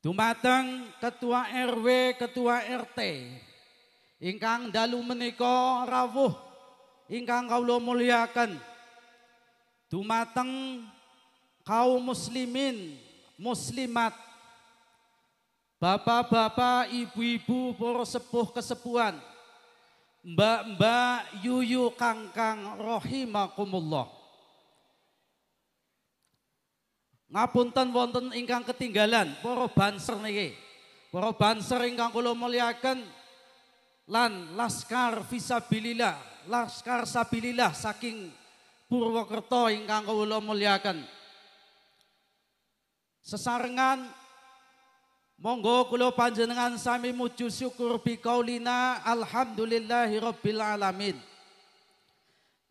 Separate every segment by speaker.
Speaker 1: Dumateng Ketua RW, Ketua RT ingkang dalu menika rawuh ingkang kawula mulyakaken. Dumateng kaum muslimin, muslimat, bapak-bapak, ibu-ibu, para sepuh kesepuhan, mbak-mbak, yuyu, kangkang, rahimakumullah. Ngapunten wonten ingkang ketinggalan para banser niki. Para banser ingkang kula mulyakaken lan laskar fisabilillah, laskar sabilillah saking Purwokerto ingkang kula mulyakaken. Sesarengan monggo kula panjenengan sami muju syukur biqaulina alhamdulillahirabbil alamin.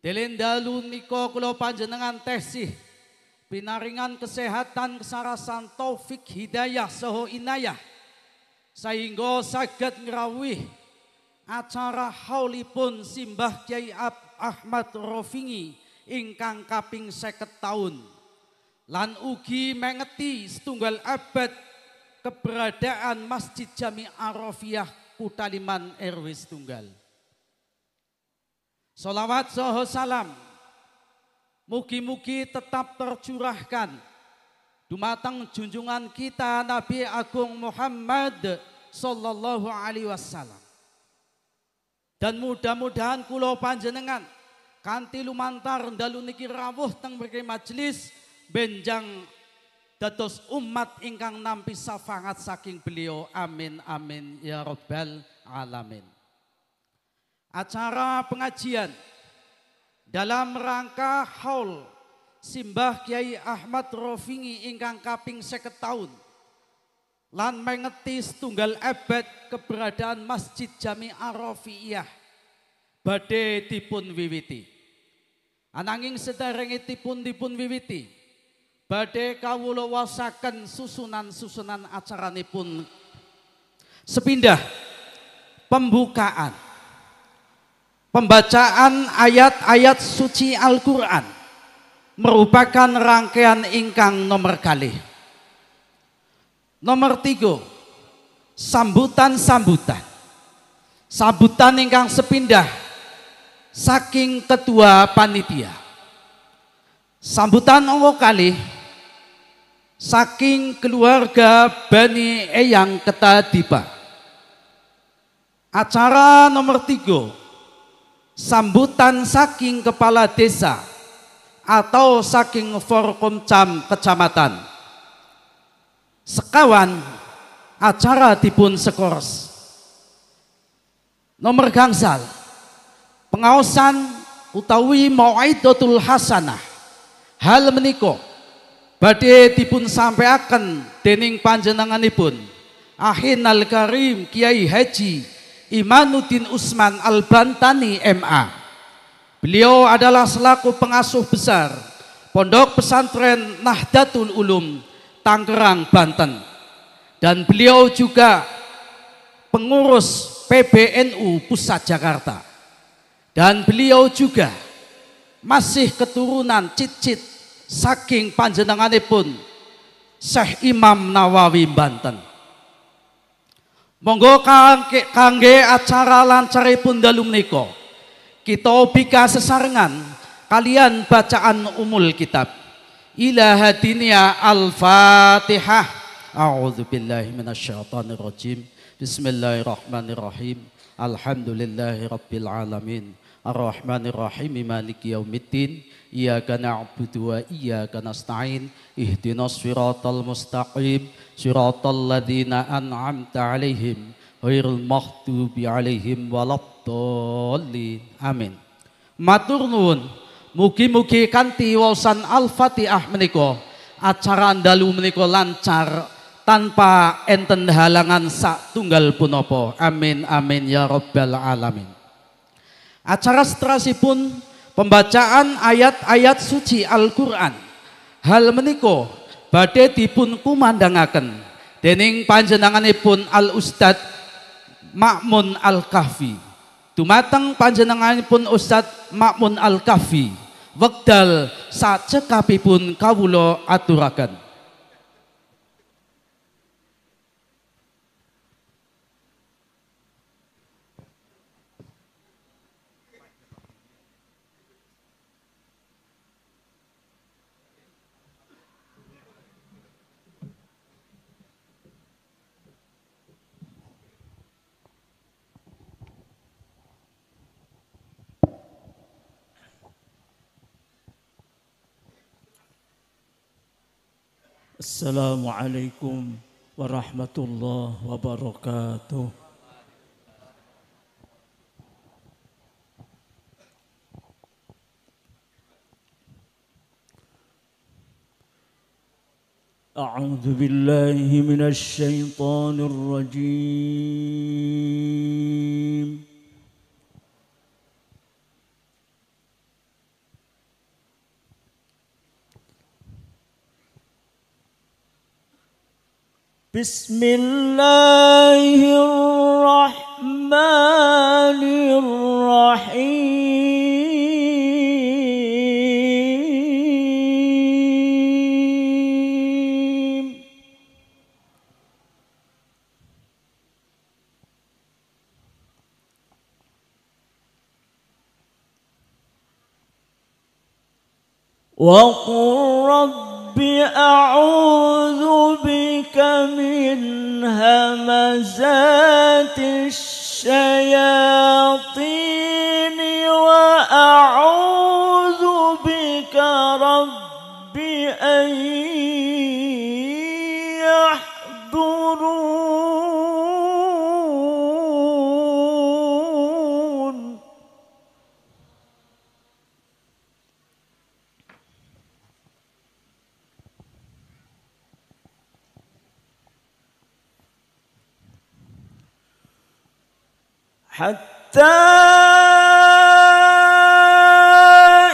Speaker 1: Delen dalu nika kula panjenengan tesih pinaringan kesehatan, kesarasan, taufik, hidayah, saha inayah sehingga saged ngrawuh acara haulipun simbah Kyai Ahmad Rofingi ingkang kaping 50 taun lan ugi mengeti setunggal abad keberadaan Masjid Jami Arofiyah Kutaliman RW setunggal. Sholawat saha salam mugi-mugi tetap tercurahkan dumateng junjungan kita Nabi Agung Muhammad sallallahu alaihi wasallam. Dan mudah-mudahan kula panjenengan kanthi lumantar dalu niki rawuh teng mriki majelis benjang dados umat ingkang nampi syafaat saking beliau. Amin amin ya rabbal alamin. Acara pengajian dalam rangka haul simbah Kyai Ahmad Rofingi ingkang kaping 50 taun lan mengeti setunggal abad keberadaan Masjid Jami Arofiyah badhe dipun wiwiti. Ananging sederengipun dipun wiwiti badhe kawula wasaken susunan-susunan acaranipun sepindah pembukaan, pembacaan ayat-ayat suci Al-Quran merupakan rangkaian ingkang nomor kalih. Nomor 3, sambutan-sambutan. Sambutan ingkang sepindah saking ketua panitia. Sambutan nomor kalih saking keluarga Bani Eyang Ketadipa. Acara nomor 3, sambutan saking kepala desa atau saking Forkomcam kecamatan. Sekawan acara dipun sekors. Nomor gangsal pengaosan utawi mau'idatul hasanah. Hal menika badhe dipun sampaiaken dening panjenenganipun Ahinal Karim Kiai Haji Imanuddin Usman Al-Bantani MA. Beliau adalah selaku pengasuh besar Pondok Pesantren Nahdlatul Ulum Tangerang, Banten. Dan beliau juga pengurus PBNU Pusat Jakarta. Dan beliau juga masih keturunan cicit saking panjenenganipun Syekh Imam Nawawi Banten. Monggo kangge acara lancaripun dalu menika kita bika sesarengan kalian bacaan umul kitab. Ila hadinya Al-Fatihah. A'udzubillahi minasyaitonir rajim. Bismillahirrahmanirrahim. Alhamdulillahirabbil alamin. Arrahmanir rahim maliki yaumiddin. Iyyaka na'budu wa iyyaka nasta'in. Ihdinas siratal mustaqim. Siratal ladzina an'amta 'alaihim ghairil maghdubi 'alaihim waladdallin. Amin. Matur nuwun. Mugi-mugi kanthi waosan Al-Fatihah menika acara dalu menika lancar tanpa enten halangan satunggal punapa. Amin amin ya rabbal alamin. Acara seterusipun pembacaan ayat-ayat suci Al-Qur'an. Hal menika badhe dipun kumandangaken dening panjenenganipun Al Ustad Ma'mun Al-Kahfi. Dumateng panjenenganipun Ustad Ma'mun Al-Kahfi wekdal sacekapipun kawula aturaken.
Speaker 2: Assalamualaikum warahmatullahi wabarakatuh. A'udzu billahi minasy syaithanir rajim. Bismillahirrahmanirrahim. Wa qur rabbi a'udzu bika min hamazati syayatin wa a'udzu bika rabbi an yahdurun. Hatta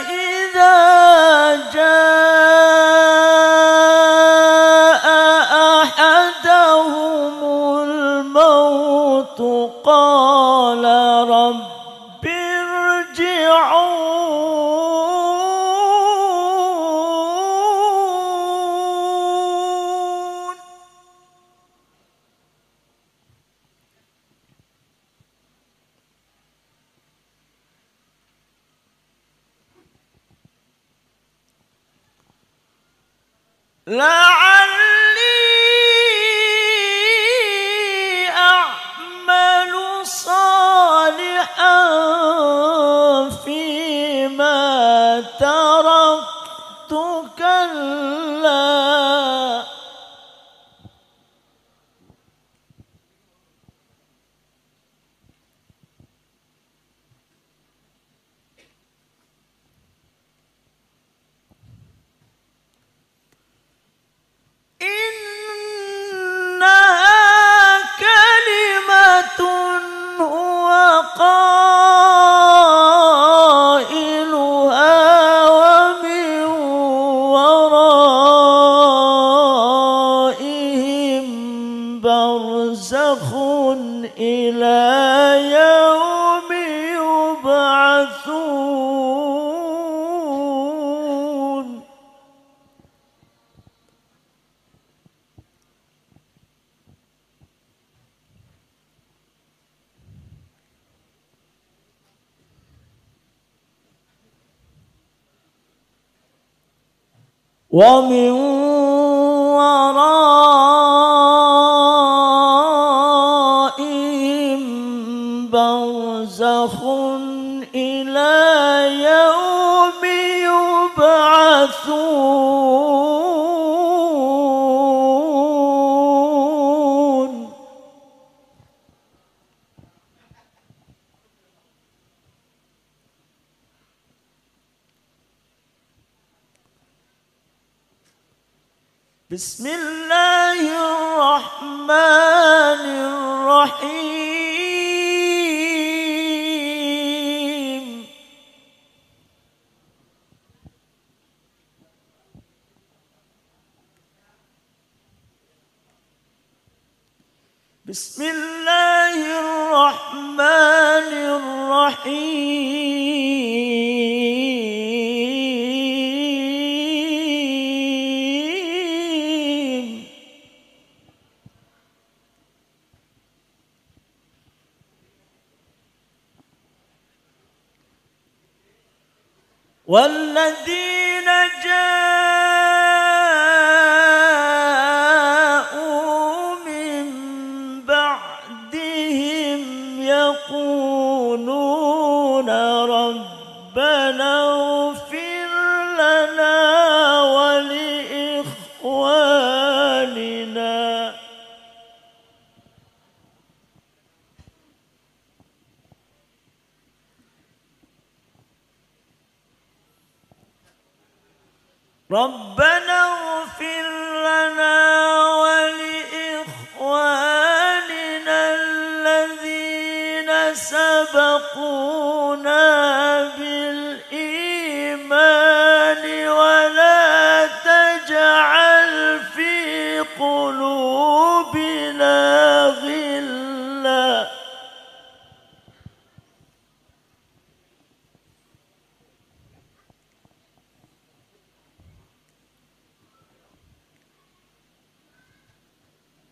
Speaker 2: idza jaa ahadahumul maut qala rabbi irji'un. لعلي أعمل صالحا فيما تركت كلا إنها كلمة هو قائلها ومن ورائهم برزخ إلى يوم يبعثون. ومن ورائهم برزخ إلى يوم يبعثون. بسم الله الرحمن الرحيم. بسم الله الرحمن الرحيم. والذين جاءوا من بعدهم يقولون ربنا اغفر لنا ولإخواننا ربنا اغفر لنا ولإخواننا الذين سبقونا بالإيمان ولا تجعل في قلوبنا غلا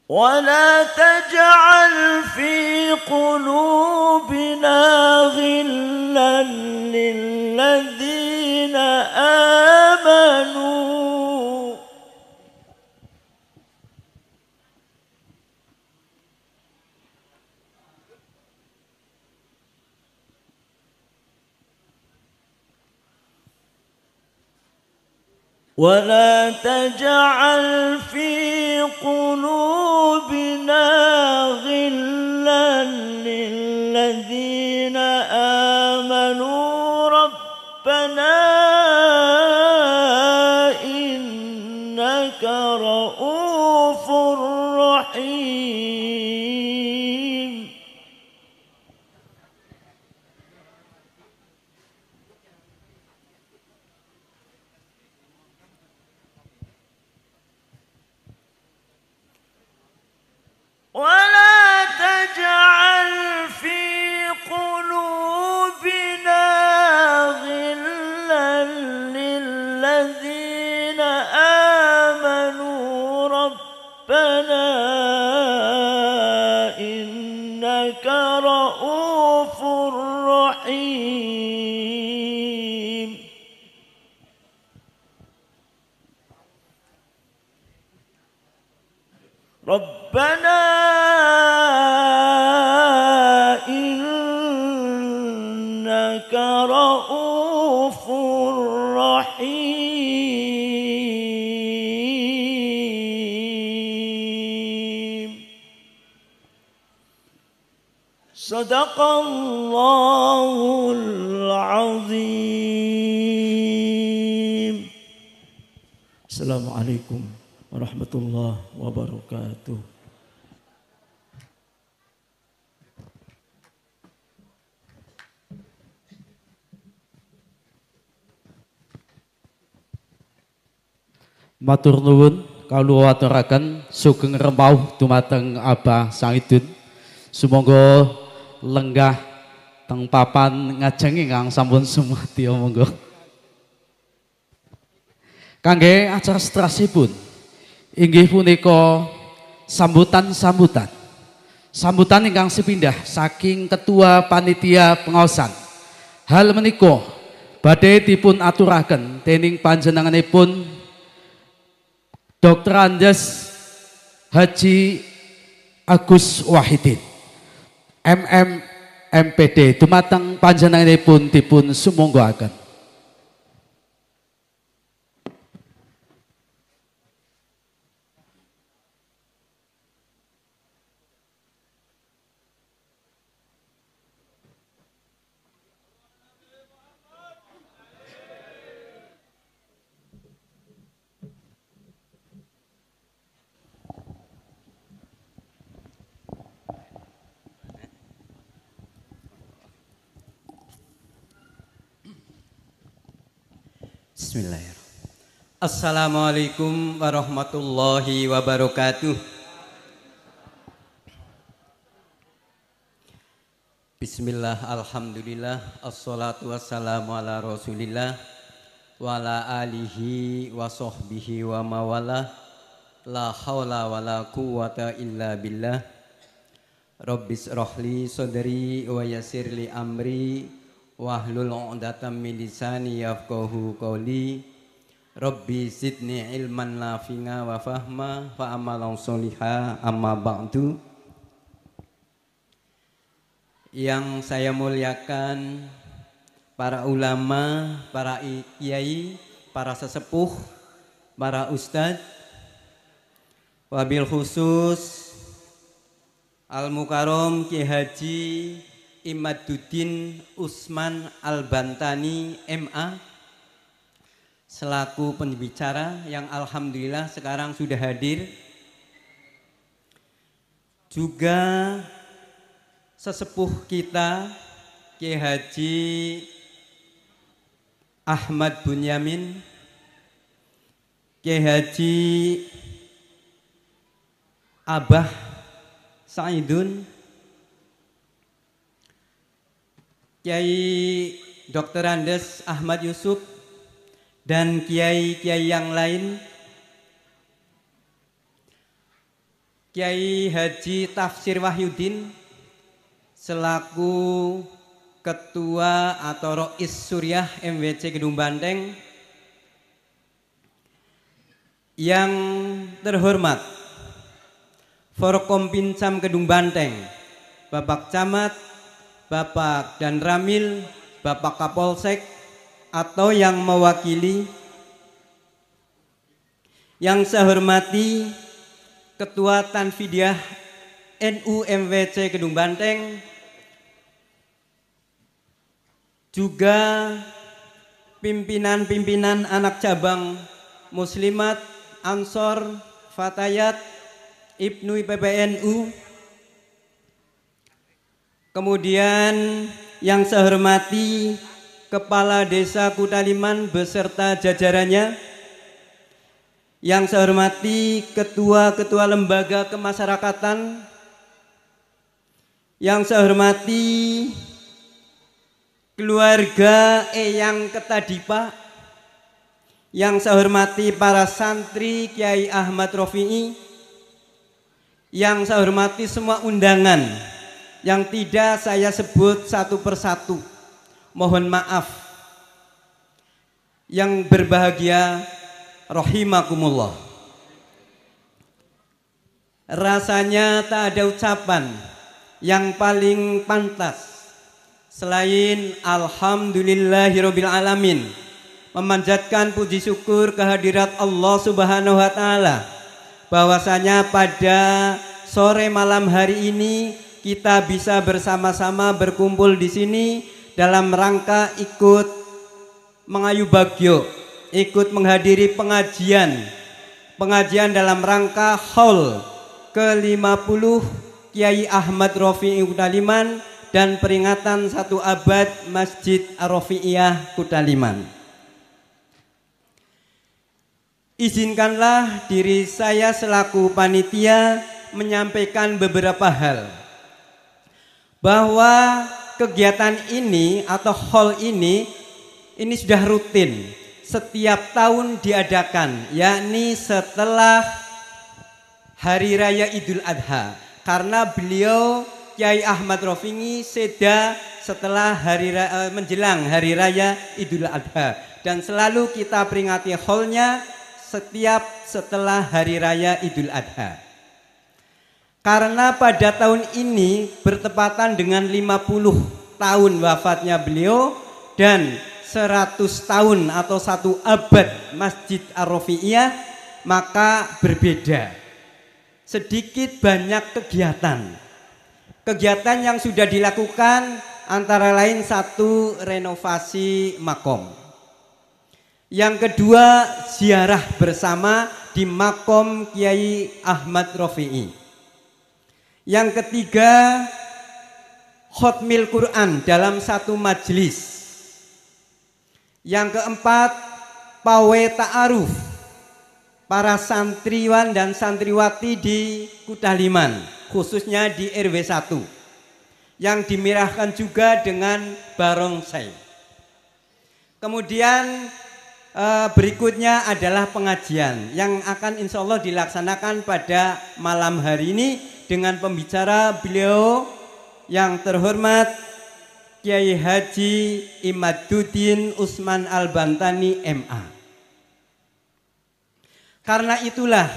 Speaker 2: ولا تجعل في قلوبنا غلا للذين آمنوا ولا تجعل في قلوبنا غلا للذين آمنوا ربنا إنك رؤوف رحيم ولا تجعل في قلوبنا غلا للذين آمنوا ربنا إنك رؤوف رحيم ربنا إنك رؤوف رحيم صدق الله العظيم السلام عليكم warahmatullahi wabarakatuh.
Speaker 1: Matur nuwun kawula aturaken sugeng rempauh dumateng Abah Saidun. Sumangga lenggah teng papan ngajeng ingkang sampun sumati monggo. Kangge acara seterusipun inggih punika sambutan ingkang sepindah saking Ketua Panitia Pengaosan. Hal menika badhe dipun aturaken dening panjenenganipun Dr. Andes Haji Agus Wahidin MM MPD dumateng panjenenganipun dipun sumanggaken.
Speaker 3: Bismillahirrahmanirrahim. Assalamualaikum warahmatullahi wabarakatuh. Bismillah, alhamdulillah, assalatu wassalamu ala rasulillah wa ala alihi wa sahbihi wa mawala la hawla wa la quwata illa billah. Rabbis rohli sodri wa yasirli amri wahlul 'uqdatam min lisani yafqahu qawli. Rabbi zidni ilman nafi'a wa fahma wa amalan sholiha amma ba'du. Yang saya muliakan para ulama, para kiai, para sesepuh, para ustadz, wabil khusus Al-Mukarram Ki Haji Imaduddin Usman Al-Bantani MA selaku pembicara yang alhamdulillah sekarang sudah hadir. Juga sesepuh kita Kiai Haji Ahmad Bunyamin, Kiai Haji Abah Saidun, Kiai Dr. Andes Ahmad Yusuf, dan kiai-kiai yang lain, Kiai Haji Tafsir Wahyudin selaku Ketua atau Rois Suriah MWC Kedung Banteng. Yang terhormat Forkompinjam Kedung Banteng, Bapak Camat, Bapak dan Ramil, Bapak Kapolsek atau yang mewakili. Yang saya hormati Ketua Tanfidiyah NU MWC Kedung Banteng, juga pimpinan-pimpinan anak cabang Muslimat, Ansor, Fatayat, Ibnu PBNU. Kemudian yang saya hormati Kepala Desa Kutaliman beserta jajarannya. Yang saya hormati ketua-ketua lembaga kemasyarakatan. Yang saya hormati keluarga Eyang Ketadipa. Yang saya hormati para santri Kiai Ahmad Rofi'i. Yang saya hormati semua undangan yang tidak saya sebut satu persatu, mohon maaf. Yang berbahagia rahimakumullah. Rasanya tak ada ucapan yang paling pantas selain alhamdulillahirabbil alamin, memanjatkan puji syukur kehadirat Allah Subhanahu wa taala bahwasanya pada sore malam hari ini kita bisa bersama-sama berkumpul di sini dalam rangka ikut mengayu bagyo, ikut menghadiri pengajian dalam rangka haul ke-50 Kiai Ahmad Rofi'i Kutaliman dan peringatan 1 abad Masjid Ar-Rofi'iyah Kutaliman. Izinkanlah diri saya selaku panitia menyampaikan beberapa hal. Bahwa kegiatan ini atau haul ini sudah rutin setiap tahun diadakan, yakni setelah Hari Raya Idul Adha. Karena beliau Kiai Ahmad Rofi'i seda setelah menjelang Hari Raya Idul Adha, dan selalu kita peringati haulnya setiap setelah Hari Raya Idul Adha. Karena pada tahun ini bertepatan dengan 50 tahun wafatnya beliau dan 100 tahun atau 1 abad Masjid Ar-Rofi'iyah, maka berbeda. Sedikit banyak kegiatan yang sudah dilakukan, antara lain 1 renovasi makom. Yang kedua ziarah bersama di makom Kiai Ahmad Rofi'i. Yang ketiga khotmil Quran dalam 1 majelis. Yang keempat pawe ta'aruf para santriwan dan santriwati di Kutaliman, khususnya di RW 1, yang dimirahkan juga dengan barongsai. Kemudian berikutnya adalah pengajian yang akan insya Allah dilaksanakan pada malam hari ini dengan pembicara beliau yang terhormat Kiai Haji Imaduddin Usman Al-Bantani MA. Karena itulah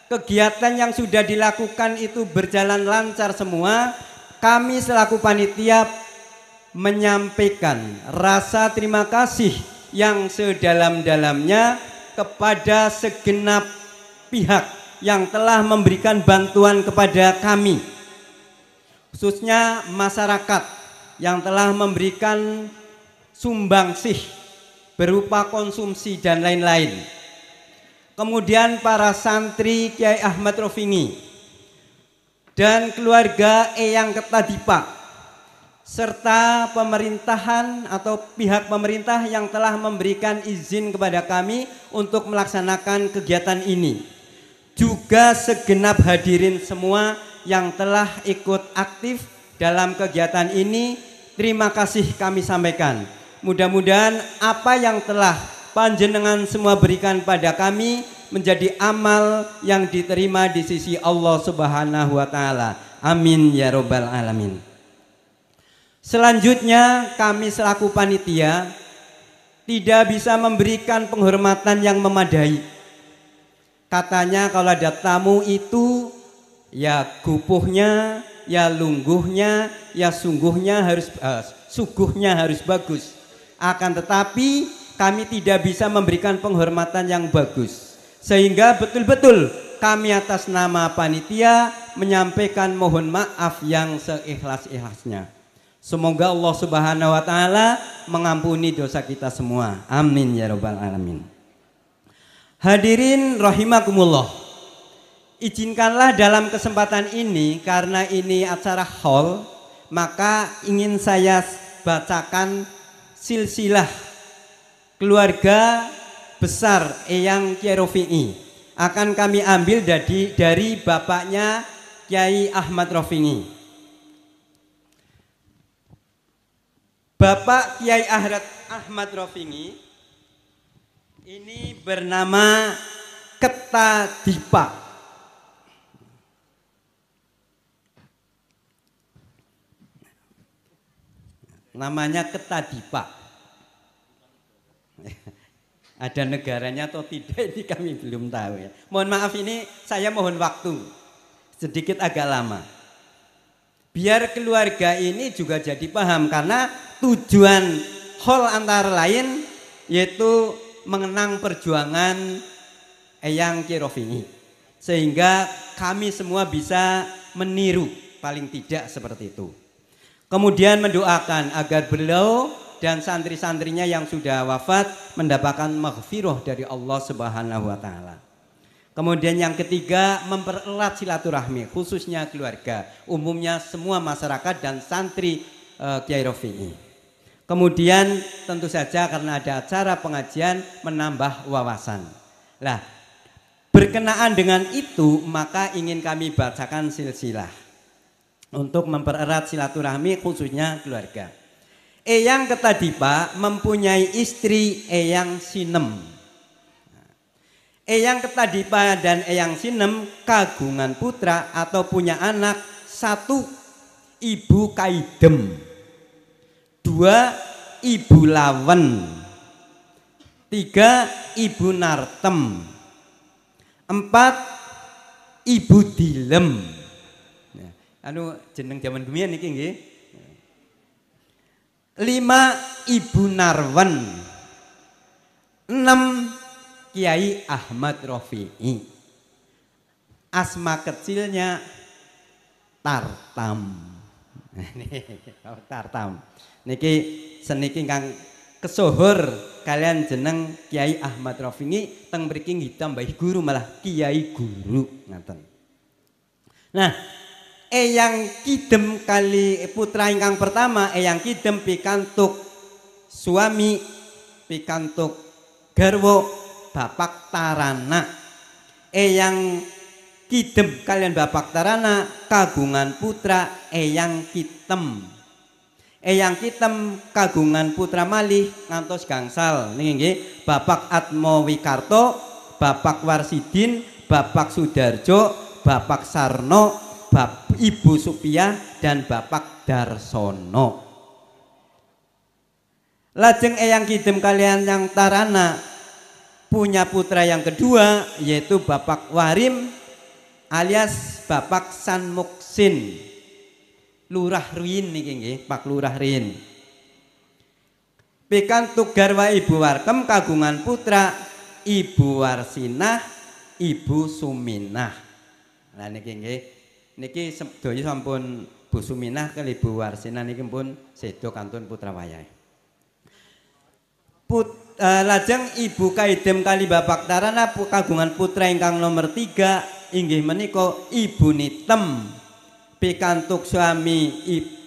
Speaker 3: kegiatan yang sudah dilakukan itu berjalan lancar semua. Kami selaku panitia menyampaikan rasa terima kasih yang sedalam-dalamnya kepada segenap pihak yang telah memberikan bantuan kepada kami, khususnya masyarakat yang telah memberikan sumbangsih berupa konsumsi dan lain-lain. Kemudian para santri Kiai Ahmad Rofi'i dan keluarga Eyang Ketadipa serta pemerintahan atau pihak pemerintah yang telah memberikan izin kepada kami untuk melaksanakan kegiatan ini. Juga segenap hadirin semua yang telah ikut aktif dalam kegiatan ini, terima kasih kami sampaikan. Mudah-mudahan apa yang telah panjenengan semua berikan pada kami menjadi amal yang diterima di sisi Allah Subhanahu wa taala. Amin ya robbal alamin. Selanjutnya kami selaku panitia tidak bisa memberikan penghormatan yang memadai. Katanya kalau ada tamu itu ya gupuhnya, ya lungguhnya, ya suguhnya harus bagus. Akan tetapi kami tidak bisa memberikan penghormatan yang bagus. Sehingga betul-betul kami atas nama panitia menyampaikan mohon maaf yang seikhlas-ikhlasnya. Semoga Allah Subhanahu wa taala mengampuni dosa kita semua. Amin ya rabbal alamin. Hadirin rahimakumullah. Izinkanlah dalam kesempatan ini karena ini acara haul, maka ingin saya bacakan silsilah keluarga besar Eyang Kiai Rofi'i. Akan kami ambil dari bapaknya Kiai Ahmad Rofi'i. Bapak Kiai Ahmad Rofi'i ini bernama Ketadipa. Namanya Ketadipa. Ada negaranya atau tidak ini kami belum tahu ya. Mohon maaf ini saya mohon waktu sedikit agak lama. Biar keluarga ini juga jadi paham karena tujuan haul antara lain yaitu mengenang perjuangan Eyang Kiai Rofi'i. Sehingga kami semua bisa meniru paling tidak seperti itu. Kemudian mendoakan agar beliau dan santri-santrinya yang sudah wafat mendapatkan maghfirah dari Allah Subhanahu wa taala. Kemudian yang ketiga, mempererat silaturahmi khususnya keluarga, umumnya semua masyarakat dan santri Kiai Rofi'i. Kemudian tentu saja karena ada acara pengajian menambah wawasan. Nah, berkenaan dengan itu maka ingin kami bacakan silsilah untuk mempererat silaturahmi khususnya keluarga. Eyang Ketadipa mempunyai istri Eyang Sinem. Eyang Ketadipa dan Eyang Sinem kagungan putra atau punya anak satu, Ibu Kaidem, dua, Ibu Lawen, tiga, Ibu Nartem, empat, Ibu Dilem. Jeneng jaman gumian niki nggih. Lima, Ibu Narwen, enam, Kiai Ahmad Rofi'i. Asma kecilnya Tartam. Tartam. Niki seniki kang kesohor kalian jeneng Kiai Ahmad Rofi'i teng mriki ditambah guru malah Kiai Guru ngaten. Nah, Eyang Kidem kali putra ingkang pertama Eyang Kidem pikantuk suami pikantuk garwa Bapak Tarana. Eyang Kidem kalian Bapak Tarana kagungan putra Eyang Kitem. Eyang Kitem kagungan putra malih ngantos gangsal niki nggih Bapak Atmo Wikarto, Bapak Warsidin, Bapak Sudarjo, Bapak Sarno, Ibu Supia dan Bapak Darsono. Lajeng Eyang Kidem kalian yang Tarana punya putra yang kedua yaitu Bapak Warim alias Bapak San Muksin, Lurah Ruin niki nggih, Pak Lurah Ruin. Pikantuk garwa Ibu Warkem kagungan putra Ibu Warsinah, Ibu Suminah. Lah niki nggih, niki sedaya sampun Bu Suminah kali Ibu Warsinah niki pun sedo kantun putra wayahe. Lajeng Ibu Kaidem kali Bapak Tarana kagungan putra ingkang nomor 3 inggih menika Ibu Nitem pikantuk suami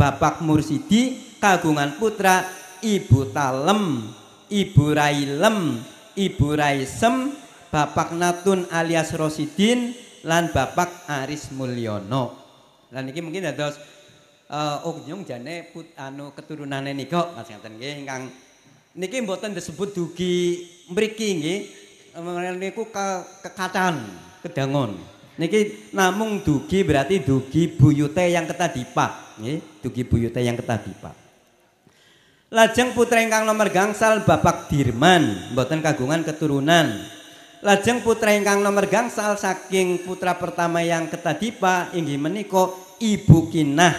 Speaker 3: Bapak Mursidi kagungan putra Ibu Talem, Ibu Railem, Ibu Raisem, Bapak Natun alias Rosidin lan Bapak Aris Mulyono. Lan iki mungkin dados nyung jane keturunane nika Mas ngaten nggih ingkang niki mboten disebut dugi mriki nggih niku kekacan kedangon. Niki namung dugi berarti dugi buyute yang ketadipak nggih, dugi buyute yang ketadipak. Lajeng putra ingkang nomor gangsal Bapak Dirman mboten kagungan keturunan. Lajeng putra ingkang nomor gangsal saking putra pertama yang ketadipa inggih menika Ibu Kinah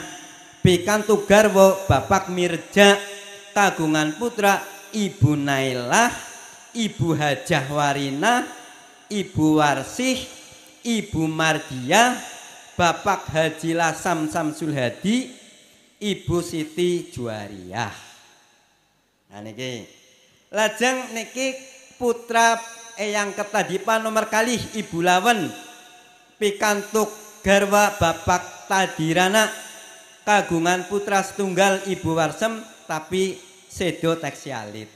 Speaker 3: pikantuk garwa Bapak Mirja kagungan putra Ibu Nailah, Ibu Hajah Warinah, Ibu Warsih, Ibu Mardiah, Bapak Haji Lasam Samsul Hadi, Ibu Siti Juariah. Nah niki lajeng niki putra eyang ketadipa nomor kalih Ibu Lawen pikantuk garwa Bapak Tadirana kagungan putra setunggal Ibu Warsem tapi sedo teksialit.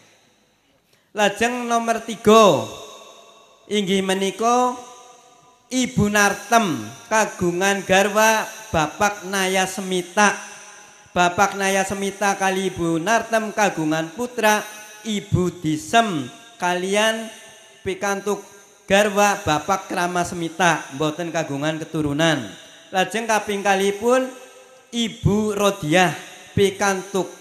Speaker 3: Lajeng nomor 3 inggih menika Ibu Nartem kagungan garwa Bapak Naya Semita. Bapak Naya Semita kali Ibu Nartem kagungan putra Ibu Disem kalian pikantuk garwa Bapak Krama Semita mboten kagungan keturunan. Lajeng kaping kalipun Ibu Rodiah pikantuk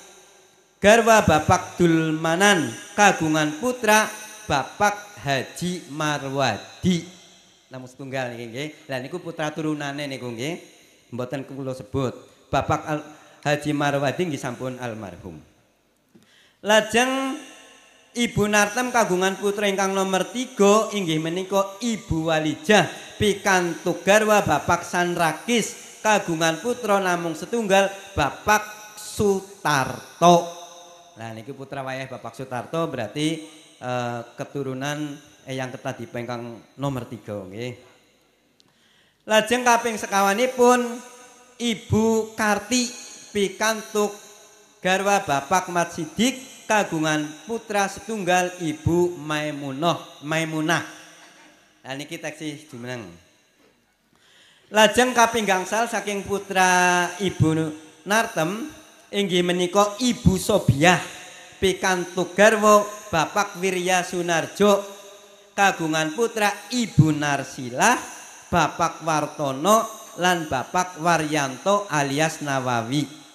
Speaker 3: garwa Bapak Dulmanan kagungan putra Bapak Haji Marwadi. Namun setunggal niki nggih. Lah niku putra turunane niku nggih. Mboten kula sebut. Bapak Haji Marwadi nggih sampun almarhum. Lajeng Ibu Nartem kagungan putra ingkang nomor 3 inggih menika Ibu Walijah pikantuk garwa Bapak Sanrakis kagungan putra namung setunggal Bapak Sutarto. Nah niki putra wayah Bapak Sutarto berarti keturunan yang ketadipa ingkang nomor 3 nggih. Lajeng kaping sekawanipun Ibu Karti pikantuk garwa Bapak Mat Sidik kagungan putra setunggal Ibu Maimunah. Nah niki teksih jumeneng. Lajeng kaping gangsal saking putra Ibu Nartem inggih menika Ibu Sobiah pikantuk garwa Bapak Wirya Sunarjo kagungan putra Ibu Narsilah, Bapak Wartono lan Bapak Waryanto alias Nawawi.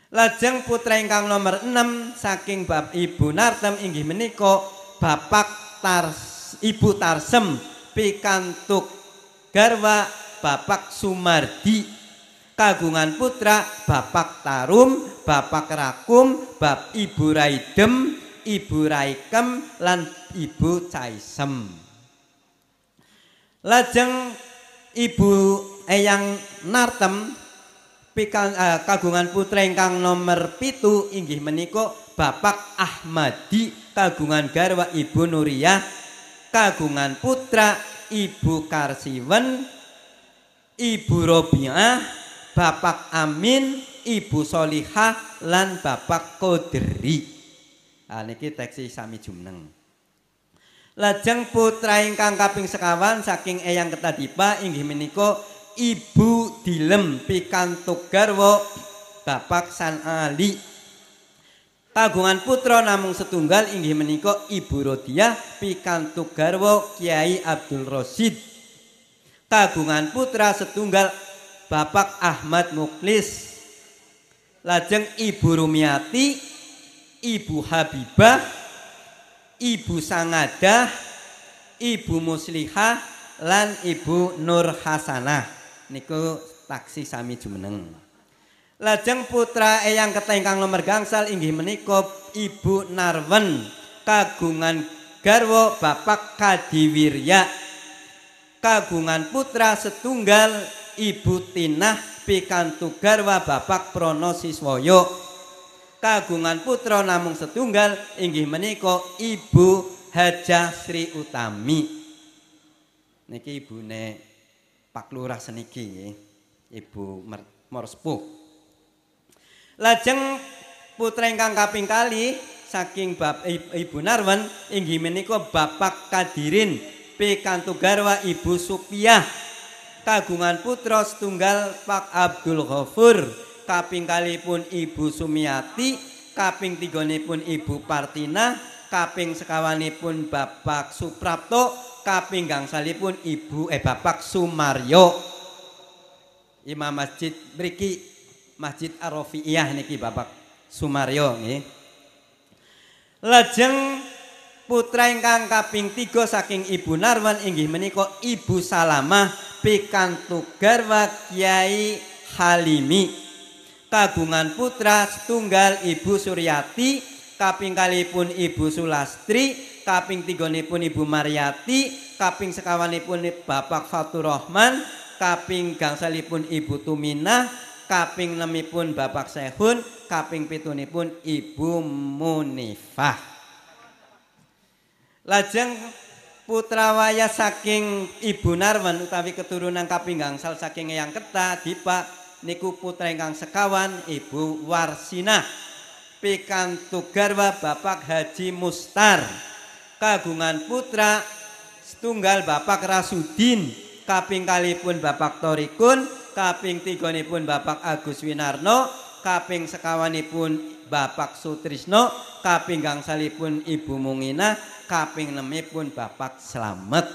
Speaker 3: Lajeng putra ingkang nomor 6 saking bab Ibu Nartem inggih menika Bapak Ibu Tarsem pikantuk garwa Bapak Sumardi kagungan putra Bapak Tarum, Bapak Rakum, Bab Ibu Raidem, Ibu Raikem lan Ibu Caisem. Lajeng Ibu Eyang Nartem kagungan putra ingkang nomor 7 inggih menika Bapak Ahmadi kagungan garwa Ibu Nuriyah kagungan putra Ibu Karsiwen, Ibu Robiah, Bapak Amin, Ibu Solihah lan Bapak Koderi. Nah niki teksi sami jumeneng. Lajeng putra ingkang kaping sekawan saking eyang ketadipa inggih menika Ibu Dilem pikantuk garwa Bapak San Ali kagungan putra namung setunggal inggih menika Ibu Rodiah pikantuk garwa Kiai Abdul Rosid kagungan putra setunggal Bapak Ahmad Muklis. Lajeng Ibu Rumiati, Ibu Habibah, Ibu Sangadah, Ibu Muslihah lan Ibu Nur Hasanah. Niku taksi sami jumeneng. Lajeng putra eyang ketengkang nomor gangsal inggih menika Ibu Narwen kagungan garwa Bapak Kadiwirya kagungan putra setunggal Ibu Tinah pikantuk garwa Bapak Prono Siswoyo. Kagungan putra namung setunggal inggih menika Ibu Hajah Sri Utami. Niki ibune Pak Lurah seniki nggih. Ibu Morsepuh. Lajeng putra ingkang kaping kalih saking Ibu Narwan inggih menika Bapak Kadirin pikantuk garwa Ibu Supiah. Kagungan putra setunggal Pak Abdul Ghafur, kaping kalihipun Ibu Sumiati, kaping tiganipun Ibu Partina, kaping sekawanipun Bapak Suprapto, kaping gangsalipun Bapak Sumaryo. Imam masjid mriki Masjid Ar-Rafi'iyah niki Bapak Sumaryo nggih. Lajeng putra ingkang kaping 3 saking Ibu Narwan inggih menika Ibu Salamah pikantuk garwa Kiai Halimi. Kagungan putra setunggal Ibu Suryati, kaping kalihipun Ibu Sulastri, kaping tiganipun Ibu Maryati, kaping sekawanipun Bapak Fatur Rahman, kaping gangsalipun Ibu Tuminah, kaping nemipun Bapak Sehun, kaping pitunipun Ibu Munifah. Lajeng putra wayah saking Ibu Narwan utawi keturunan kaping gangsal saking Eyang Keta Dipa niku putra ingkang sekawan Ibu Warsinah pikantuk garwa Bapak Haji Mustar. Kagungan putra setunggal Bapak Rasudin, kaping kalihipun Bapak Torikun, kaping tiganipun Bapak Agus Winarno, kaping sekawanipun Bapak Sutrisno, kaping gangsalipun Ibu Munginah, kaping nemipun Bapak Slamet.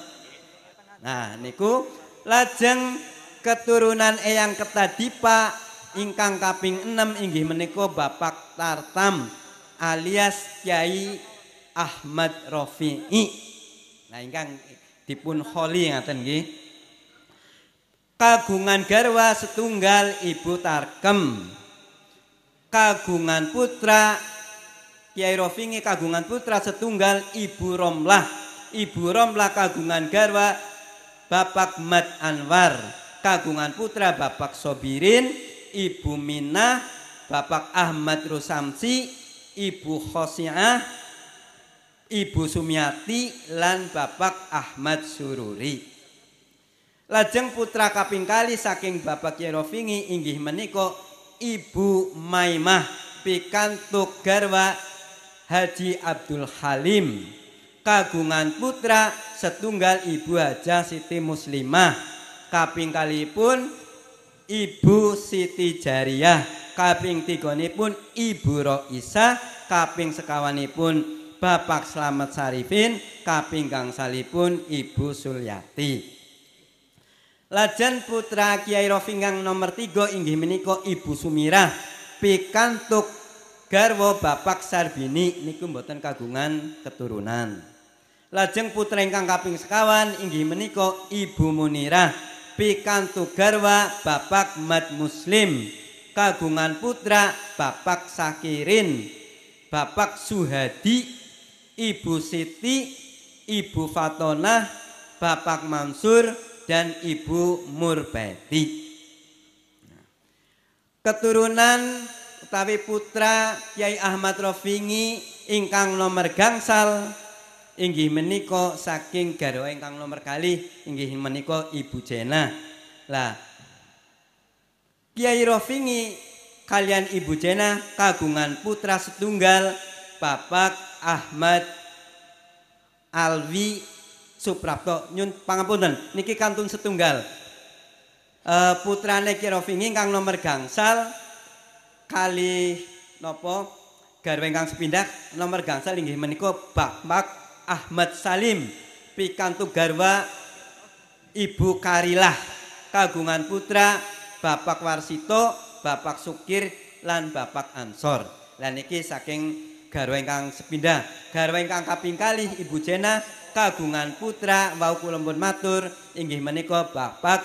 Speaker 3: Nah niku lajeng keturunan Eyang Ketadipa ingkang kaping 6 inggih menika Bapak Tartam alias Kyai Ahmad Rafi'i. Nah ingkang dipun kholi ngaten nggih. Kagungan garwa setunggal Ibu Tarkem. Kagungan putra Kyai Rafi'i kagungan putra setunggal Ibu Romlah. Ibu Romlah kagungan garwa Bapak Mat Anwar. Kagungan putra Bapak Sobirin, Ibu Minah, Bapak Ahmad Rusamsi, Ibu Khosiah, Ibu Sumiati lan Bapak Ahmad Sururi. Lajeng putra kaping kalih saking Bapak Kyai Rafi'i inggih menika Ibu Maimah pikantuk garwa Haji Abdul Halim. Kagungan putra setunggal Ibu Hajah Siti Muslimah, kaping kalihipun Ibu Siti Jariyah, kaping tiganipun Ibu Roisa, kaping sekawanipun Bapak Slamet Sarifin, kaping gangsalipun Ibu Sulyati. Lajeng putra Kyai Rafi'i ingkang nomor 3 inggih menika Ibu Sumirah pikantuk garwa Bapak Sarbini niku mboten kagungan keturunan. Lajeng putra ingkang kaping sekawan inggih menika Ibu Munirah pikantuk garwa Bapak Mat Muslim. Kagungan putra Bapak Sakirin, Bapak Suhadi, Ibu Siti, Ibu Fatonah, Bapak Mansur dan Ibu Murbeti. Keturunan utawi putra Kyai Ahmad Rafi'i ingkang nomor gangsal inggih menika saking garwa ingkang nomor kalih inggih menika Ibu Jena. Lah Kyai Rafi'i kalian Ibu Jena kagungan putra setunggal Bapak Ahmad Alwi Suprapto. Nyun pangapunten niki kantun setunggal. Putrane Kyai Rafi'i ingkang nomor gangsal kali napa garwa ingkang sepindah nomor gangsal inggih menika Bapak Ahmad Salim pikantuk garwa Ibu Karilah. Kagungan putra Bapak Warsito, Bapak Sukir lan Bapak Ansor. Lan niki saking garwa ingkang sepindah. Garwa ingkang kaping kalih Ibu Jena kagungan putra wau kula pun matur inggih menika Bapak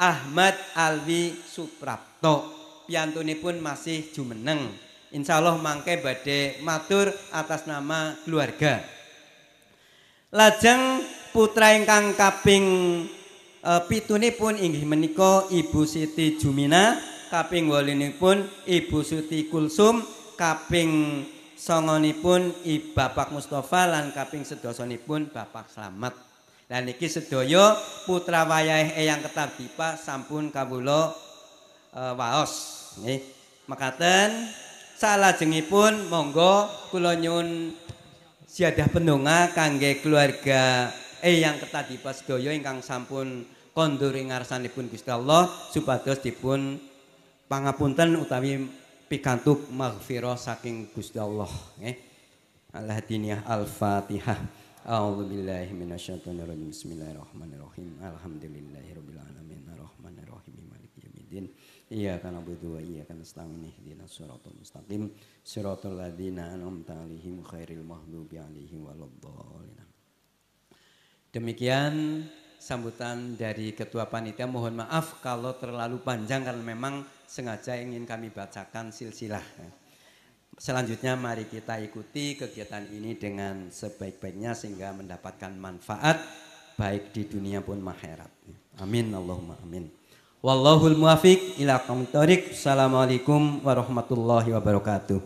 Speaker 3: Ahmad Alwi Suprapto. Piyantunipun masih jumeneng. Insyaallah mangke badhe matur atas nama keluarga. Lajeng putra ingkang kaping pitunipun inggih menika Ibu Siti Jumina, kaping 8 Ibu Suti Kulsum, kaping songonipun Bapak Mustafa lan kaping sedosonipun Bapak Slamet. Lan niki sedaya putra wayah Eyang Ketardipa sampun kawula waos nggih. Mekaten salajengipun monggo kula nyuwun ziyadah pendonga kangge keluarga Eyang Ketardipa sedaya ingkang sampun kondur ing ngarsanipun Gusti Allah supados dipun pangapunten utawi pikantuk maghfirah saking Gusti Allah nggih. Al-Hadiniyah Al-Fatihah. A'udzubillahi minasyaitonirrajim. Bismillahirrahmanirrahim. Alhamdulillahirabbil alamin arrahmanirrahim maliki yaumiddin. Iyyaka na'budu wa iyyaka nasta'in ihdinas siratal mustaqim siratal ladzina an'amta 'alaihim ghairil maghdubi 'alaihim waladdallin. Demikian sambutan dari Ketua Panitia. Mohon maaf kalau terlalu panjang karena memang sengaja ingin kami bacakan silsilah. Selanjutnya mari kita ikuti kegiatan ini dengan sebaik-baiknya sehingga mendapatkan manfaat baik di dunia pun akhirat. Amin Allahumma amin. Wallahul muwafiq ila aqwamit thoriq. Assalamualaikum warahmatullahi wabarakatuh.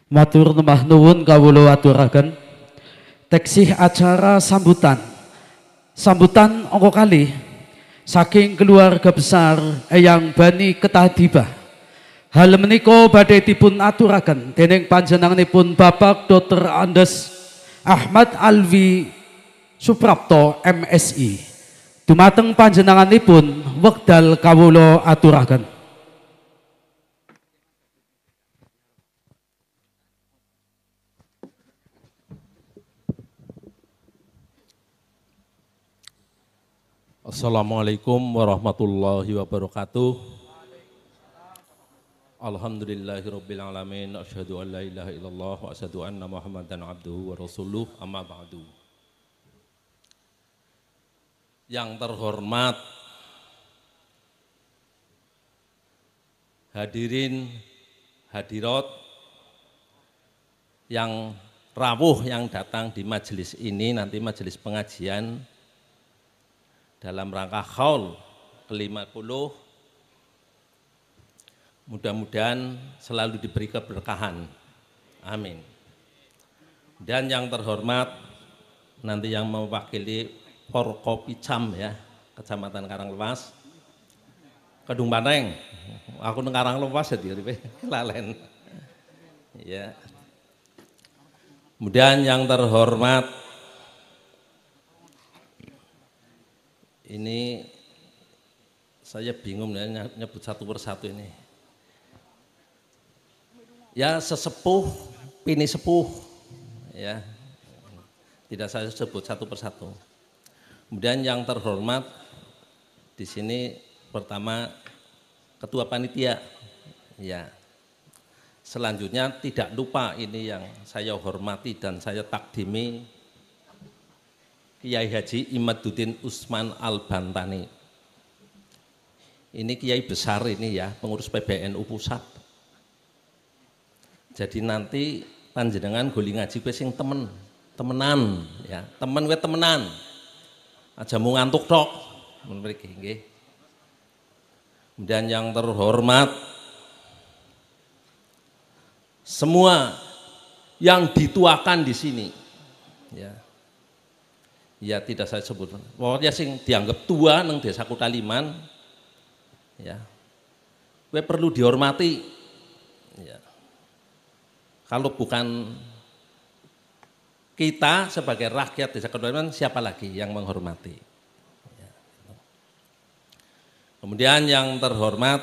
Speaker 1: Matur nuwun nuwun kawula aturaken teksih acara sambutan angka kali saking keluarga besar Eyang Bani Ketardipa. Hal menika badhe dipun aturaken dening panjenenganipun Bapak Dr. Andes Ahmad Alwi Suprapto MSI. Dumateng panjenenganipun wekdal kawula aturaken.
Speaker 4: Assalamualaikum warahmatullahi wabarakatuh. Alhamdulillahirabbil alamin, asyhadu an la ilaha illallah wa asyhadu anna Muhammadan abduhu wa rasuluh, amma ba'du. Yang terhormat hadirin hadirat yang rawuh yang datang di majelis ini, nanti majelis pengajian dalam rangka haul ke-50, mudah-mudahan selalu diberi keberkahan. Amin. Dan yang terhormat nanti yang mewakili Forkopicam ya, Kecamatan Karanglepas, Kedung Banteng. Aku nang Karanglepas ya lalen. Ya. Kemudian yang terhormat ini saya bingung ya nyebut satu persatu ini. Ya sesepuh, pini sepuh, ya tidak saya sebut satu persatu. Kemudian yang terhormat di sini pertama Ketua Panitia, ya. Selanjutnya tidak lupa ini yang saya hormati dan saya takdimi Kiai Haji Imaduddin Usman Al-Bantani. Ini kiai besar ini ya, pengurus PBNU pusat. Jadi nanti panjenengan goli ngaji kowe sing temenan ya, temen kowe temenan. Aja mau ngantuk tok men mriki nggih. Kemudian yang terhormat semua yang dituakan di sini ya. Ya tidak saya sebut. Pokoknya sing dianggap tua nang Desa Kutaliman ya. Kowe perlu dihormati. Ya. Kalau bukan kita sebagai rakyat Desa Kutaliman, siapa lagi yang menghormati? Ya. Kemudian yang terhormat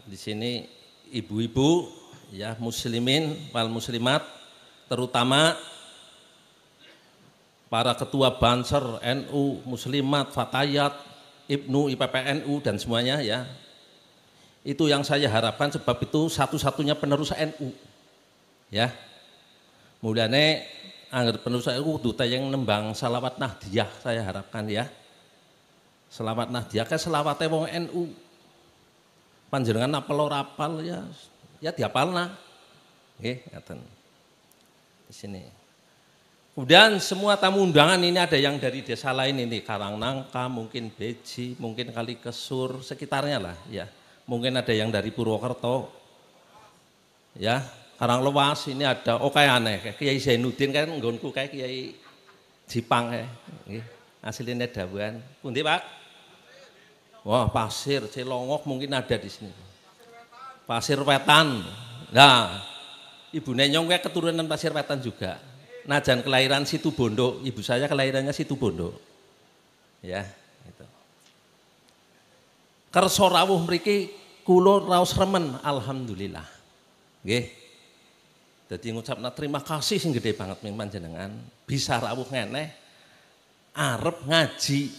Speaker 4: di sini ibu-ibu ya, muslimin wal muslimat, terutama para ketua Banser, NU, Muslimat, Fatayat, Ibnu, IPPNU dan semuanya ya. Itu yang saya harapkan sebab itu satu-satunya penerus NU. Ya. Mulane angger penerus NU kudu tayang nembang selawat Nahdiyah saya harapkan ya. Selawat Nahdiyah ke selawate wong NU. Panjenengan apal ora apal ya diapalna. Nggih, ngaten. Di sini. Kemudian semua tamu undangan ini ada yang dari desa lain ini, Karangnangka, mungkin Beji, mungkin Kalikesur, sekitarnya lah ya. Mungkin ada yang dari Purwokerto, ya, Karanglewas ini ada, oh kayak aneh, kayak Kiai Zainuddin kan nggonku kayak Kiai Jipang ya, aslinya Dawan. Pundi Pak? Wah Pasir, Cilongok mungkin ada di sini. Pasir Wetan, nah Ibu Nenyong kayak keturunan Pasir Wetan juga. Najan kelahiran Situbondo, ibu saya kelahirannya Situbondo. Ya, gitu. Kerso rawuh mriki kula raos remen alhamdulillah. Nggih. Dadi ngucapna terima kasih sing gede banget ming panjenengan bisa rawuh ngene arep ngaji.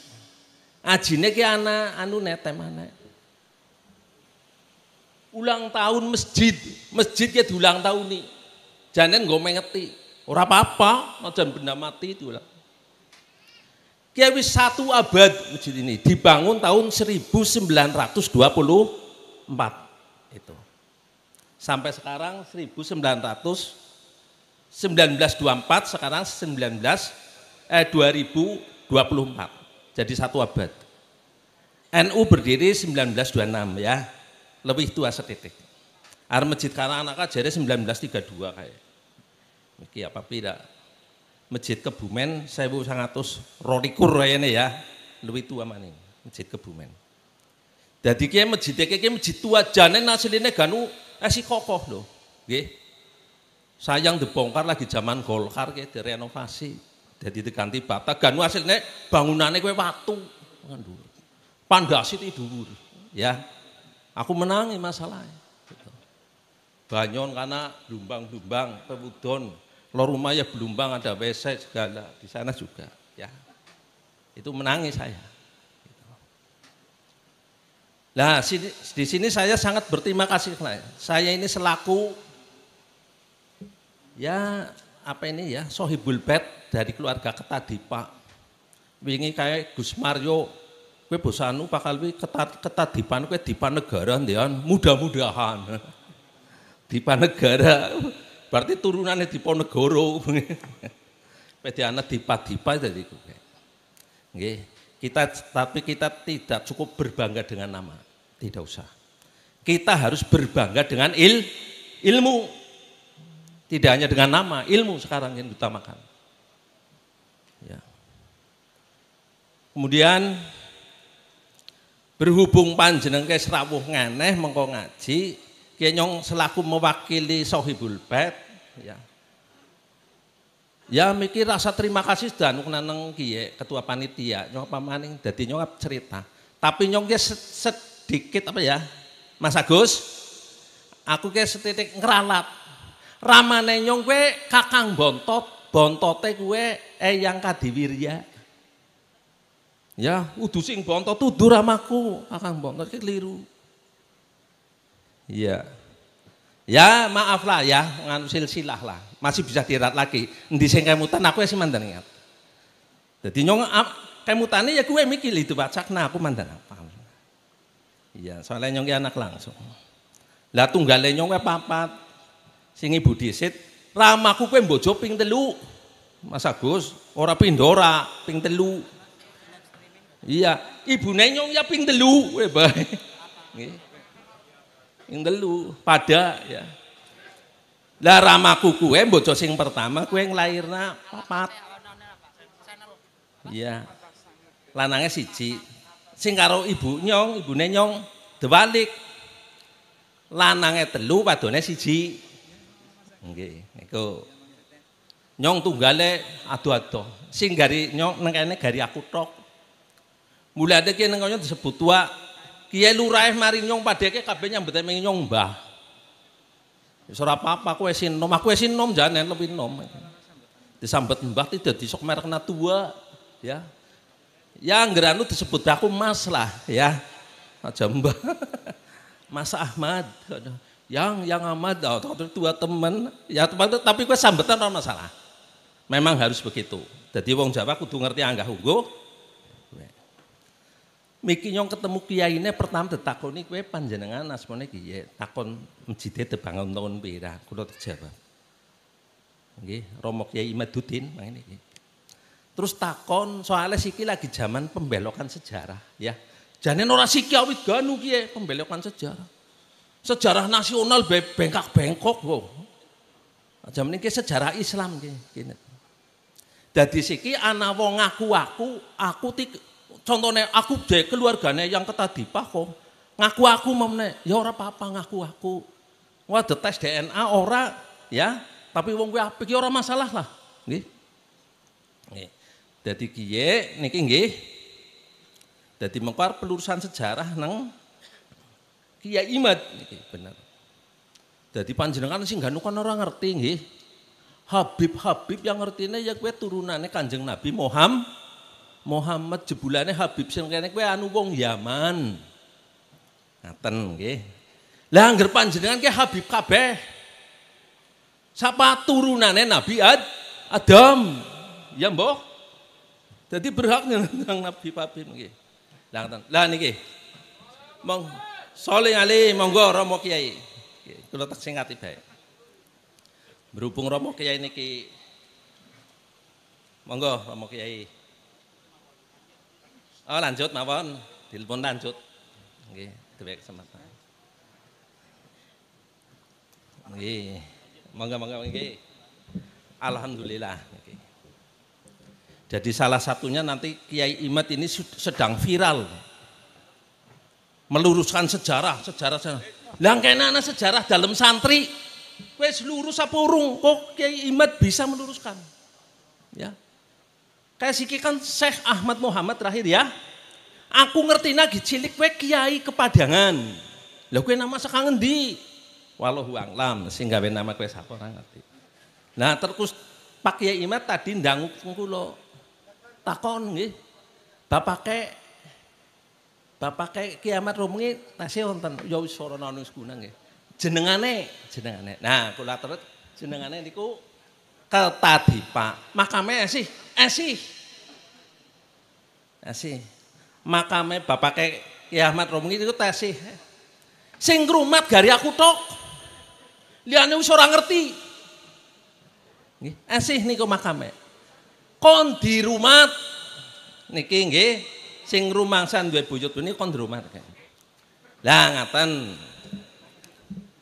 Speaker 4: Ajine ki ana anu netem maneh. Ulang tahun masjid ki diulang tahun nih. Janen nggo mengeti. Ora apa-apa, najan benda mati itu lah. Kiai wis 1 abad masjid ini dibangun tahun 1924 itu. Sampai sekarang 1924 sekarang 2024. Jadi 1 abad. NU berdiri 1926 ya. Lebih tua setitik. Ar Masjid Karangnangka jare 1932 kayak. Iki apa tidak? Masjid Kebumen 1922 rene ya, lebih tua maning Masjid Kebumen. Dadi ki masjid iki masjid tua jane asline ganu esi kokoh lho, nggih. Sayang dibongkar lagi zaman Golkar ki direnovasi. Dadi diganti bata ganu asline bangunane kowe watu ngandur. Pandasi itu dhuwur, ya. Aku menangi masalahnya. Gitu. Banyon karena dumbang-dumbang, Pewudon. Lo rumah ya Belumbang ada WC segala di sana juga ya itu menangis saya. Nah di sini saya sangat berterima kasih saya ini selaku ya apa ini ya sohibul bed dari keluarga Ketadipa. Wingi kayak Gus Mario, kue bosanu bakal Ketadipan kue Dipa negara ndian mudah-mudahan Dipa negara. Berarti turunannya Diponegoro. Pedi anak Dipa jadi tapi kita tidak cukup berbangga dengan nama. Tidak usah. Kita harus berbangga dengan ilmu. Tidak hanya dengan nama, ilmu sekarang yang diutamakan. Ya. Kemudian berhubung panjenengan ke serawuh nganeh mengko ngaji, Kenyong selaku mewakili Sohibul Bait ya. Ya mikir rasa terima kasih dan nang kiye ketua panitia nyong pamaning dadi nyong cerita. Tapi nyong sedikit apa ya? Mas Agus, aku ke setitik ngeralat. Ramane nyong kowe Kakang bontote kowe Eyang Kadiwirya. Ya, udu sing bontot tudu ramaku, Kakang bontot ki keliru. Iya. Ya maaf lah ya, nganu silsilah lah. Masih bisa dirat lagi. Endi sing kemutan aku sing mandan ingat. Dadi nyong kemutane ya kowe mikir itu bacakna aku mandan apa. Iya, soalnya nyong ki anak langsung. Lah tunggale nyong kowe papat. Sing ibu disit, ramaku kowe mbojo ping 3. Mas Agus, ora pindora, ping 3. Iya, ibune nyong ya ping 3 kowe bae. Nggih. Ping 3 pada ya. Lah ramaku kowe mbojo sing pertama kowe nglairna 4. Iya. Lanange 1. Sing karo ibune nyong dewalik. Lanange 3, wadone 1. Nggih, niku. Nyong tunggale ado-ado. Sing gari nyong nang kene gari aku tok. Mulane ki nang kono disebut tua. Kiai Lurah mari nyong padheke kabeh nyambet mengi nyong Mbah. Wis ora apa-apa kowe sinom, aku wis sinom janen lebih nom. Disambet Mbah tidak disok merekna tua, ya. Ya nggeranu disebut aku Mas lah, ya. Aja Mbah. Mas Ahmad. Yang Ahmad tua teman, ya tapi gue sambetan ora masalah. Memang harus begitu. Jadi wong Jawa kudu ngerti anggah ungguh. Miki nyong ketemu kiyaine pertama ditakoni kowe panjenengan asmane kiye, takon mejide dibangun tahun pira, kula terjawab. nggih, Romo Kiai Imaduddin mangene nggih. Terus takon soalnya siki lagi zaman pembelokan sejarah ya. Jane ora siki awit ganu ki pembelokan sejarah. Sejarah nasional bengkak-bengkok kok. Zaman ini sejarah Islam ki. Dadi siki ana wong aku contohnya aku je keluargane yang ketadipah kok. Ngaku aku memne, ya ora apa-apa ngaku aku. Wah tes DNA ora ya, tapi wong kuwi apik ya ora masalah lah. Nggih. Nggih. Dadi kiye niki nggih. Dadi mengko pelurusan sejarah nang Kiai Imad niki bener. Dadi panjenengan sing ganukan ora ngerti nggih. Habib yang ngertine ya kowe turunane Kanjeng Nabi Muhammad jebulane Habib sing kene kowe anu wong Yaman. Ngaten nggih. Lah angger panjenengan ki Habib kabeh. Sapa turunane Nabi Adam. Ya mbok. Jadi berhak nang Nabi Habib nggih. Lah ngaten. Lah niki. Mong Sholli alaihi monggo Romo Kiai. Kula tak singkati bae. Berhubung Romo Kiai niki monggo Romo Kiai. Oh lanjut mawon, telepon lanjut. Nggih, duwe kesempatan. Nggih. Monggo nggih. Alhamdulillah nggih. Jadi salah satunya nanti Kiai Imad ini sedang viral. Meluruskan sejarah. Lah kene ana sejarah dalam santri. Wis lurus apa urung kok Kiai Imad bisa meluruskan. Ya. Kayak siki kan Syekh Ahmad Muhammad terakhir ya. Aku ngerti lagi cilik kowe Kiai Kepadangan. Lah kowe nama saka ngendi? Wallahu a'lam sing gawe nama kowe sapa ora ngerti. Nah terus Pak Kiai Imad tadi ndang kula takon nggih. Bapake Kiamat Romungi tasih wonten ya wis sarana wis guna nggih. Jenengane. Nah, kula terus jenengane niku Ketadipa. Makame esih. Makame bapake Kiamat Romungi niku tasih. Sing ngrumat gari aku tok. Liyane wis ora ngerti. Nggih, esih niku makame. Kon dirumat niki nggih. Sing rumangsan duwe buyut punika kon rumat. Lah ngaten.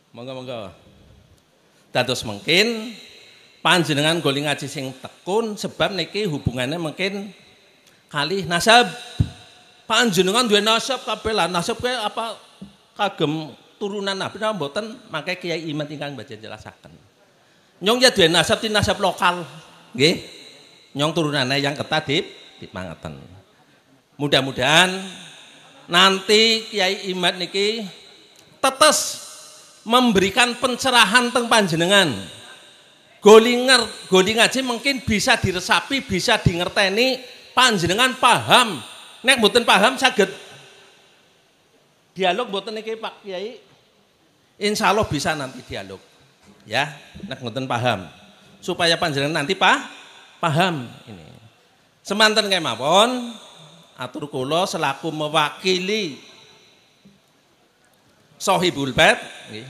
Speaker 4: Monggo. Dados mungkin panjenengan goli ngaji sing tekun sebab niki hubungannya mungkin kalih nasab. Panjenengan duwe nasab kabeh lah. Nasab kowe apa kagem turunan Nabi napa mboten mangke Kiai Imad ingkang badhe jelasaken. Nyong ya duwe nasab ti nasab lokal. Nggih. Nyong turunane yang ketadip dipangaten. Mudah-mudahan nanti Kiai Imad niki tetes memberikan pencerahan teng panjenengan. Goli ngaji mungkin bisa diresapi, bisa dingerteni, panjenengan paham. Nek mboten paham saged dialog mboten niki Pak Kiai. Insyaallah bisa nanti dialog. Ya, nek mboten paham. Supaya panjenengan nanti paham ini. Semanten kemawon atur kula selaku mewakili Sohibul Bait nggih.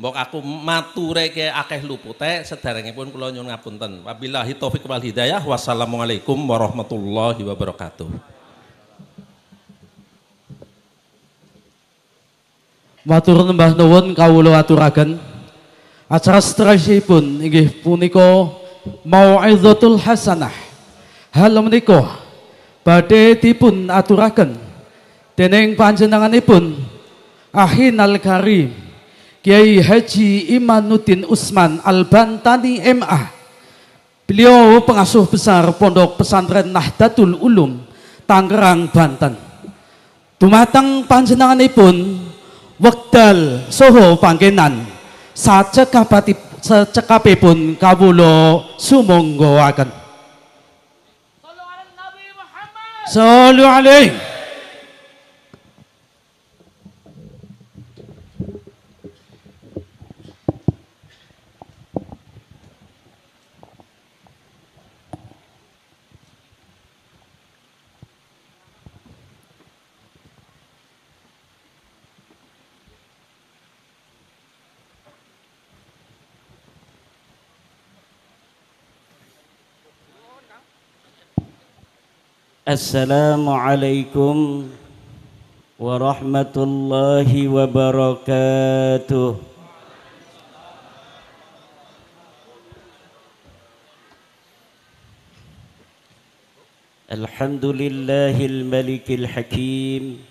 Speaker 4: Mbok aku matureke akeh lupute sederengipun kula nyuwun ngapunten. Wabillahi taufik wal hidayah. Wassalamualaikum warahmatullahi wabarakatuh.
Speaker 1: Matur nembah nuwun kawula aturaken. Acara seterusipun inggih punika mau'izatul hasanah. Hal menika badhe dipun aturaken dening panjenenganipun Ahinal Karim Kiai Haji Imanuddin Usman Al-Bantani MA. Beliau pengasuh besar Pondok Pesantren Nahdlatul Ulum Tangerang, Banten. Dumateng panjenenganipun wekdal saha panggenan sacekapipun kawula sumanggaken. Sallu alaihi.
Speaker 2: Assalamualaikum warahmatullahi wabarakatuh. Alhamdulillahil malikil hakim,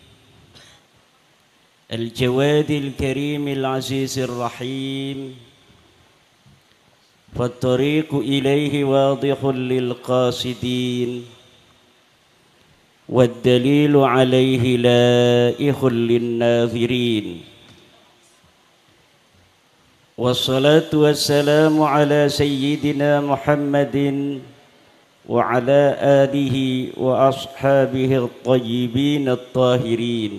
Speaker 2: al-jawadil karimil azizir rahim, fattariqu ilaihi wadihul lil qasidin, والدليل عليه لائخ للناظرين والصلاة والسلام على سيدنا محمد وعلى آله وأصحابه الطيبين الطاهرين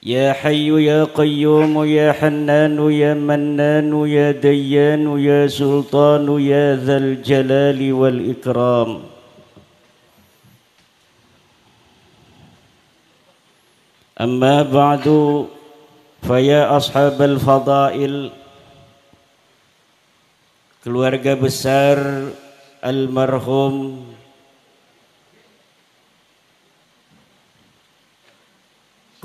Speaker 2: يا حي يا قيوم يا حنان يا منان يا ديان يا سلطان يا ذا الجلال والإكرام أما بعد فيا أصحاب الفضائل, keluarga besar almarhum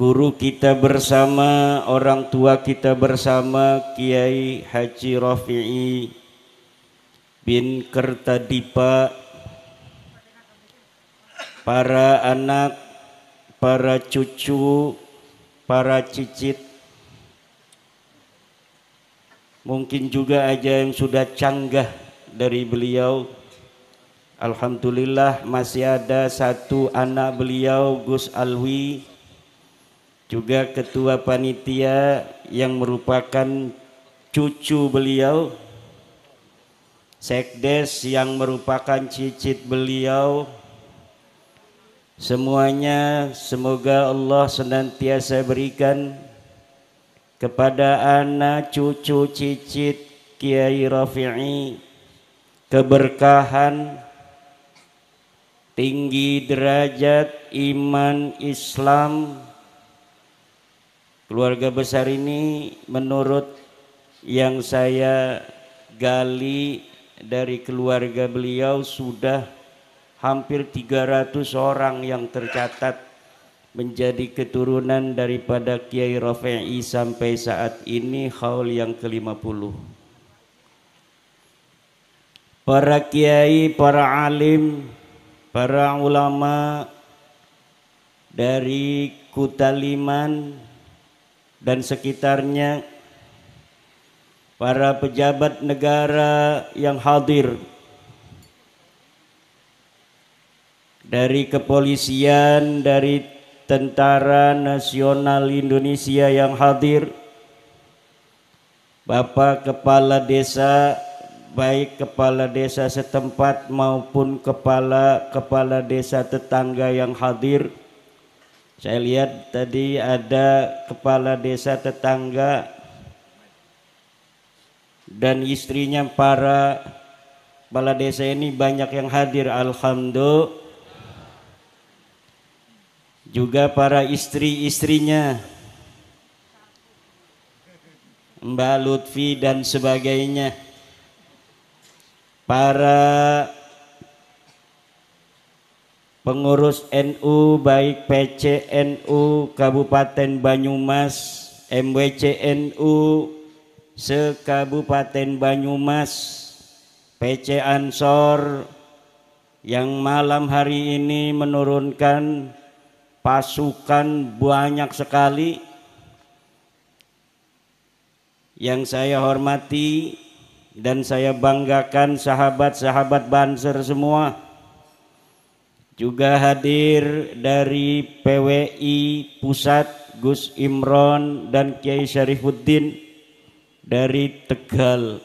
Speaker 2: guru kita bersama, orang tua kita bersama, Kiai Haji Rafi'i bin Kertadipa, para anak, para cucu, para cicit, mungkin juga aja yang sudah canggah dari beliau. Alhamdulillah masih ada satu anak beliau, Gus Alwi, juga ketua panitia yang merupakan cucu beliau, sekdes yang merupakan cicit beliau. Semuanya semoga Allah senantiasa berikan kepada anak cucu cicit Kiai Rafi'i keberkahan, tinggi derajat iman Islam. Keluarga besar ini menurut yang saya gali dari keluarga beliau sudah hampir 300 orang yang tercatat menjadi keturunan daripada Kiai Rafi'i sampai saat ini haul yang ke-50. Para kiai, para alim, para ulama dari Kutaliman dan sekitarnya, para pejabat negara yang hadir, dari kepolisian, dari Tentara Nasional Indonesia yang hadir, Bapak Kepala Desa, baik Kepala Desa setempat maupun Kepala Desa tetangga yang hadir. Saya lihat tadi ada Kepala Desa tetangga dan istrinya, para Kepala Desa ini banyak yang hadir, alhamdulillah. Juga para istri-istrinya, Mbak Lutfi dan sebagainya, para pengurus NU baik PCNU Kabupaten Banyumas, MWCNU se-Kabupaten Banyumas, PC Ansor yang malam hari ini menurunkan pasukan banyak sekali. Yang saya hormati dan saya banggakan sahabat-sahabat Banser semua, juga hadir dari PWI Pusat Gus Imron dan Kiai Syarifuddin dari Tegal,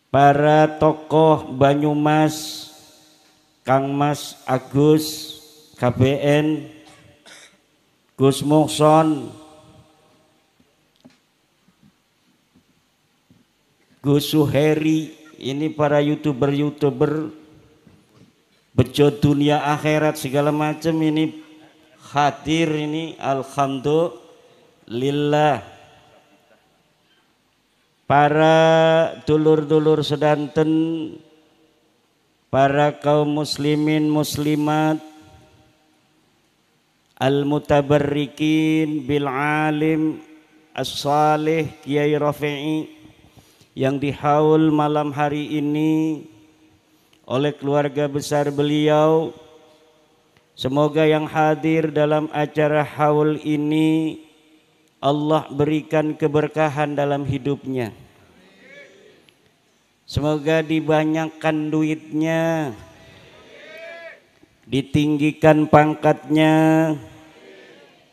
Speaker 2: para tokoh Banyumas, Kang Mas Agus, KBN, Gus Muhson, Gus Suheri, ini para youtuber bejo dunia akhirat segala macam ini hadir ini, alhamdulillah. Para dulur-dulur sedanten para kaum muslimin muslimat, al-mutabarrikin bil alim as-salih Kiai Rafi'i yang dihaul malam hari ini oleh keluarga besar beliau. Semoga yang hadir dalam acara haul ini Allah berikan keberkahan dalam hidupnya. Semoga dibanyakkan duitnya, ditinggikan pangkatnya,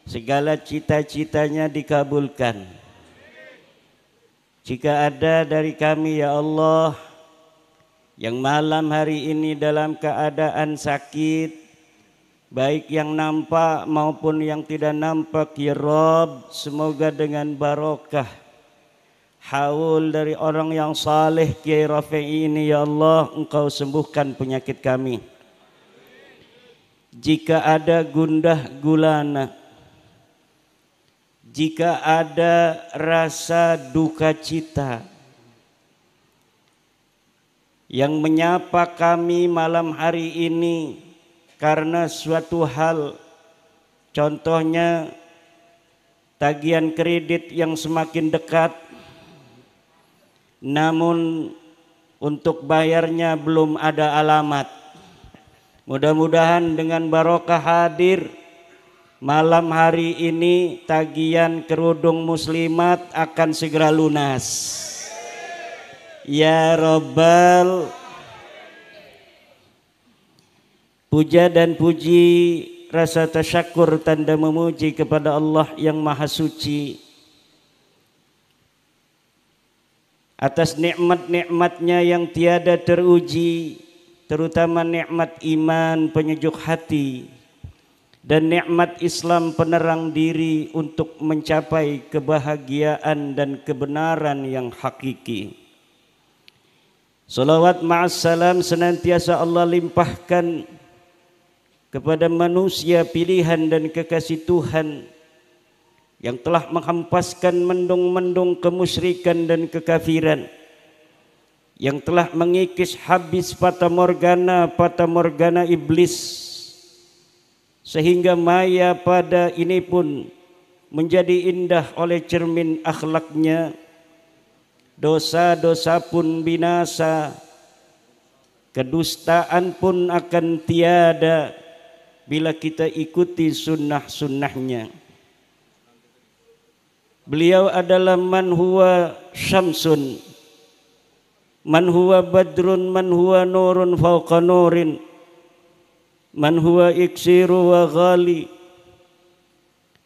Speaker 2: segala cita-citanya dikabulkan. Jika ada dari kami ya Allah yang malam hari ini dalam keadaan sakit, baik yang nampak maupun yang tidak nampak, ya Rabb, semoga dengan barokah haul dari orang yang saleh Kiai Rafi'i ini ya Allah, Engkau sembuhkan penyakit kami. Jika ada gundah gulana, jika ada rasa duka cita yang menyapa kami malam hari ini karena suatu hal, contohnya tagihan kredit yang semakin dekat, namun untuk bayarnya belum ada alamat. Mudah-mudahan dengan barokah hadir malam hari ini tagihan kerudung muslimat akan segera lunas. Ya Rabbal, puja dan puji, rasa tasyakur, tanda memuji kepada Allah yang Maha Suci atas nikmat-nikmatnya yang tiada teruji, terutama nikmat iman penyejuk hati dan nikmat Islam penerang diri untuk mencapai kebahagiaan dan kebenaran yang hakiki. Salawat ma'assalam senantiasa Allah limpahkan kepada manusia pilihan dan kekasih Tuhan yang telah menghempaskan mendung-mendung kemusyrikan dan kekafiran, yang telah mengikis habis fata morgana iblis, sehingga maya pada ini pun menjadi indah oleh cermin akhlaknya. Dosa-dosa pun binasa, kedustaan pun akan tiada bila kita ikuti sunnah-sunnahnya. Beliau adalah man huwa syamsun, man huwa badrun, man huwa nurun fauqa nurin, man huwa iksiru wa ghali,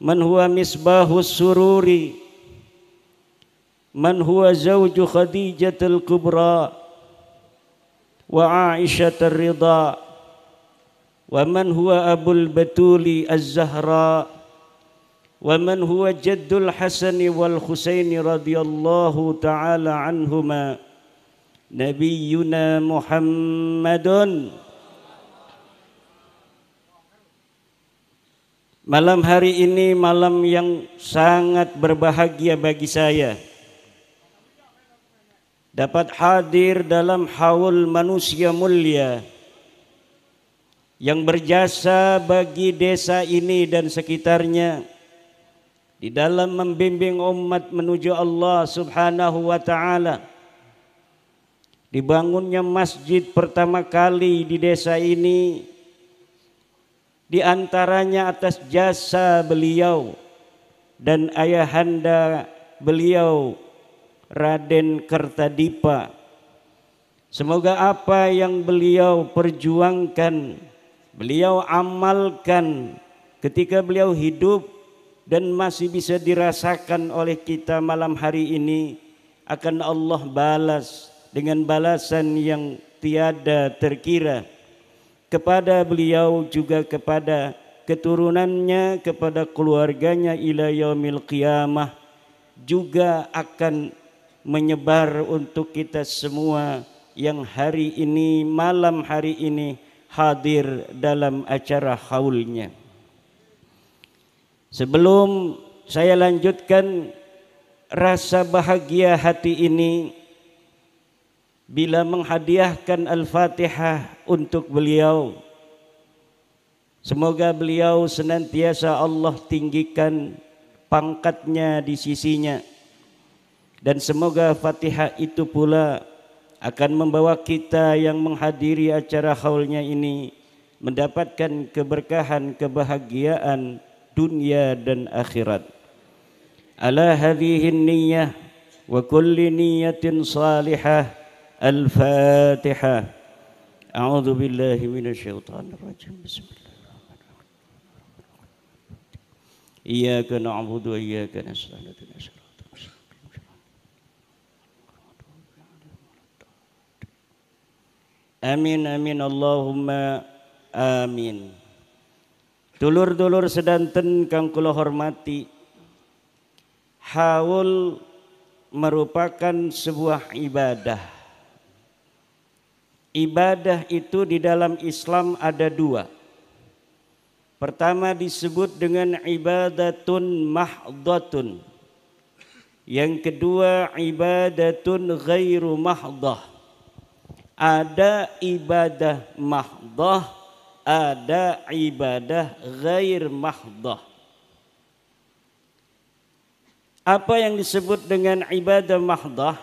Speaker 2: man huwa misbahus sururi, man huwa zawju Khadijatul Kubra wa Aisyah Ridha, wa man huwa Abul Batuli Az-Zahra, wa man huwa Jaddul Hasani wal Husaini radhiyallahu ta'ala anhuma, Nabiyyuna Muhammadun. Malam hari ini malam yang sangat berbahagia bagi saya, dapat hadir dalam haul manusia mulia yang berjasa bagi desa ini dan sekitarnya di dalam membimbing umat menuju Allah Subhanahu wa ta'ala. Dibangunnya masjid pertama kali di desa ini di antaranya atas jasa beliau dan ayahanda beliau Raden Kertadipa. Semoga apa yang beliau perjuangkan, beliau amalkan ketika beliau hidup dan masih bisa dirasakan oleh kita malam hari ini, akan Allah balas dengan balasan yang tiada terkira kepada beliau, juga kepada keturunannya, kepada keluarganya ila yaumil qiyamah, juga akan menyebar untuk kita semua yang hari ini, malam hari ini hadir dalam acara haulnya. Sebelum saya lanjutkan rasa bahagia hati ini, bila menghadiahkan Al-Fatihah untuk beliau. Semoga beliau senantiasa Allah tinggikan pangkatnya di sisinya. Dan semoga Fatihah itu pula akan membawa kita yang menghadiri acara haulnya ini mendapatkan keberkahan, kebahagiaan dunia dan akhirat. Ala hadhihi niyyah wa kulli niyyatin salihah. Al-Fatihah. A'udzu billahi minasyaitonir rajim. Bismillahirrahmanirrahim. Iyyaka na'budu wa iyyaka nasta'in. Amin amin Allahumma amin. Dulur-dulur sedanten kang kula hormati, haul merupakan sebuah ibadah. Ibadah itu di dalam Islam ada dua. Pertama disebut dengan ibadatun mahdhatun. Yang kedua ibadatun ghairu mahdhah. Ada ibadah mahdhah, ada ibadah ghair mahdhah. Apa yang disebut dengan ibadah mahdhah?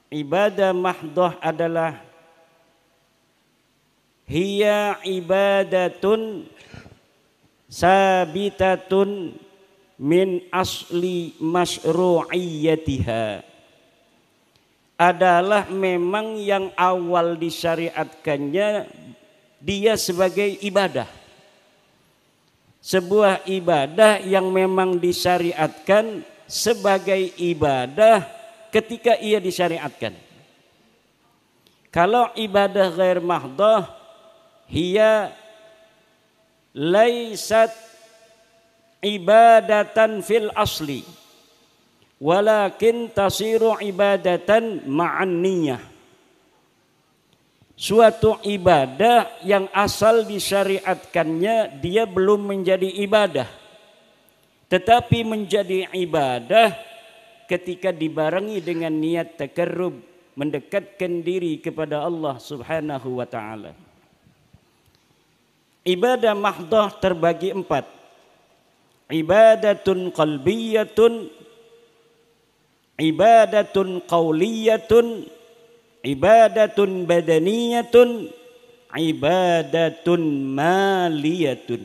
Speaker 2: Ibadah mahdhah adalah hiya ibadatun sabitatun min asli masyru'iyyatiha. Adalah memang yang awal disyariatkannya dia sebagai ibadah. Sebuah ibadah yang memang disyariatkan sebagai ibadah ketika ia disyariatkan. Kalau ibadah ghair mahdhah, hiya laisat ibadatan fil asli, walakin tasiru ibadatan ma'an niyah. Suatu ibadah yang asal disyariatkannya dia belum menjadi ibadah, tetapi menjadi ibadah ketika dibarengi dengan niat takarrub, mendekatkan diri kepada Allah Subhanahu wa ta'ala. Ibadah mahdhah terbagi empat. Ibadatun qalbiyatun, ibadatun qauliyatun, ibadatun badaniyatun, ibadatun maliyatun.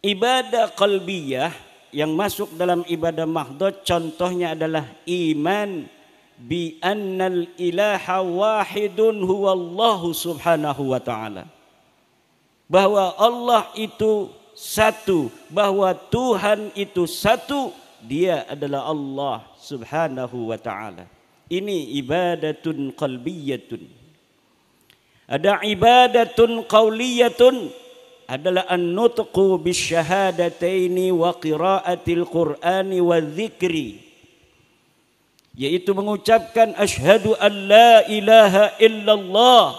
Speaker 2: Ibadah qalbiyah yang masuk dalam ibadah mahdhah contohnya adalah iman bi annal ilaha wahidun huwallahu subhanahu wa ta'ala. Bahwa Allah itu satu, bahwa Tuhan itu satu, dia adalah Allah subhanahu wa ta'ala. Ini ibadatun qalbiyatun. Ada ibadatun qauliyatun, adalah an-nutqu bisyahadataini wa qiraatil qur'ani wa dzikri, yaitu mengucapkan asyhadu an la ilaha illallah,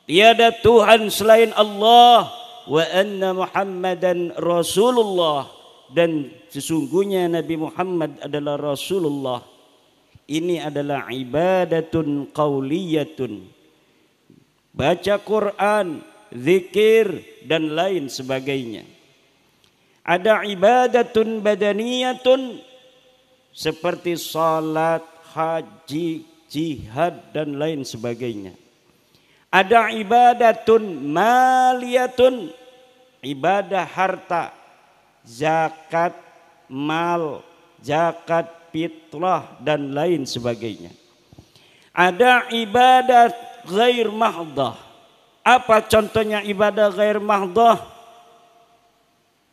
Speaker 2: tiada Tuhan selain Allah, wa anna Muhammadan Rasulullah, dan sesungguhnya Nabi Muhammad adalah Rasulullah. Ini adalah ibadatun qauliyatun, baca Quran, zikir dan lain sebagainya. Ada ibadatun badaniyatun seperti salat, haji, jihad dan lain sebagainya. Ada ibadatun maliyatun, ibadah harta, zakat, mal, zakat fitrah dan lain sebagainya. Ada ibadat ghair mahdhah. Apa contohnya ibadah ghair mahdhah?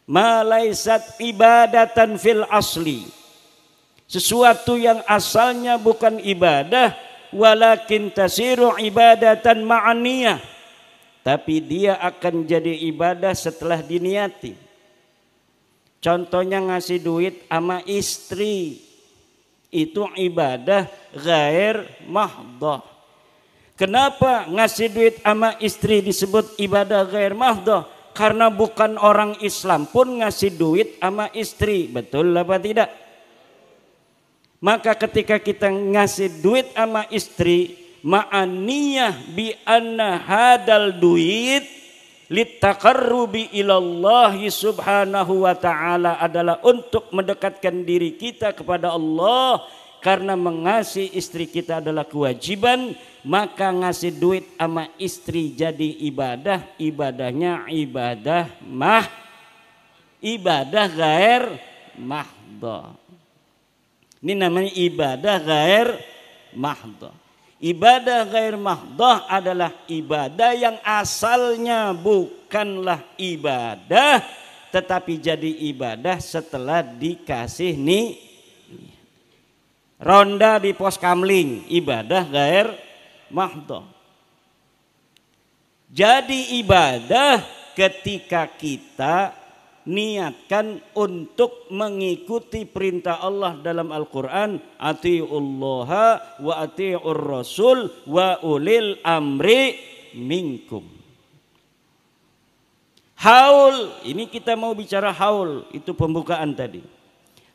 Speaker 2: Ma laisat ibadatan fil asli, sesuatu yang asalnya bukan ibadah, walakin tasiru ibadatan ma'aniyah, tapi dia akan jadi ibadah setelah diniati. Contohnya ngasih duit sama istri, itu ibadah ghair mahdhah. Kenapa ngasih duit sama istri disebut ibadah ghair mahdhah? Karena bukan orang Islam pun ngasih duit sama istri. Betul apa tidak? Maka ketika kita ngasih duit sama istri, ma'aniyah bi anna hadal duit litaqarrubi ilallahi subhanahu wa ta'ala adalah untuk mendekatkan diri kita kepada Allah, karena mengasihi istri kita adalah kewajiban, maka ngasih duit sama istri jadi ibadah, ibadahnya ibadah ghair mahdhah. Ini namanya ibadah ghair mahdhah. Ibadah ghair mahdhah adalah ibadah yang asalnya bukanlah ibadah, tetapi jadi ibadah setelah dikasih nih ronda di pos kamling, ibadah ghair mahdhah. Jadi ibadah ketika kita niatkan untuk mengikuti perintah Allah dalam Al-Quran, atiullaha wa atiur rasul wa ulil amri minkum. Haul, ini kita mau bicara haul, itu pembukaan tadi.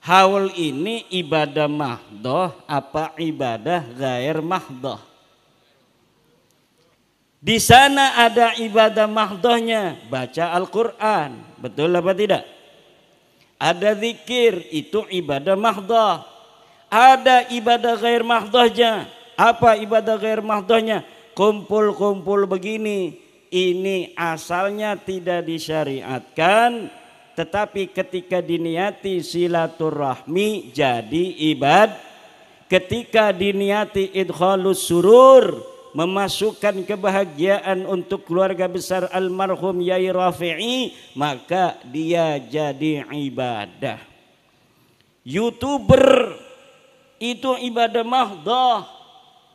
Speaker 2: Haul ini ibadah mahdhah apa ibadah ghair mahdhah? Di sana ada ibadah mahdhahnya, baca Al-Quran, betul apa tidak? Ada zikir, itu ibadah mahdhah. Ada ibadah ghair mahdhahnya. Apa ibadah ghair mahdhahnya? Kumpul-kumpul begini, ini asalnya tidak disyariatkan, tetapi ketika diniati silaturahmi jadi ibadah. Ketika diniati idkhalus surur, memasukkan kebahagiaan untuk keluarga besar almarhum Yai Rafi'i, maka dia jadi ibadah. YouTuber itu ibadah mahdhah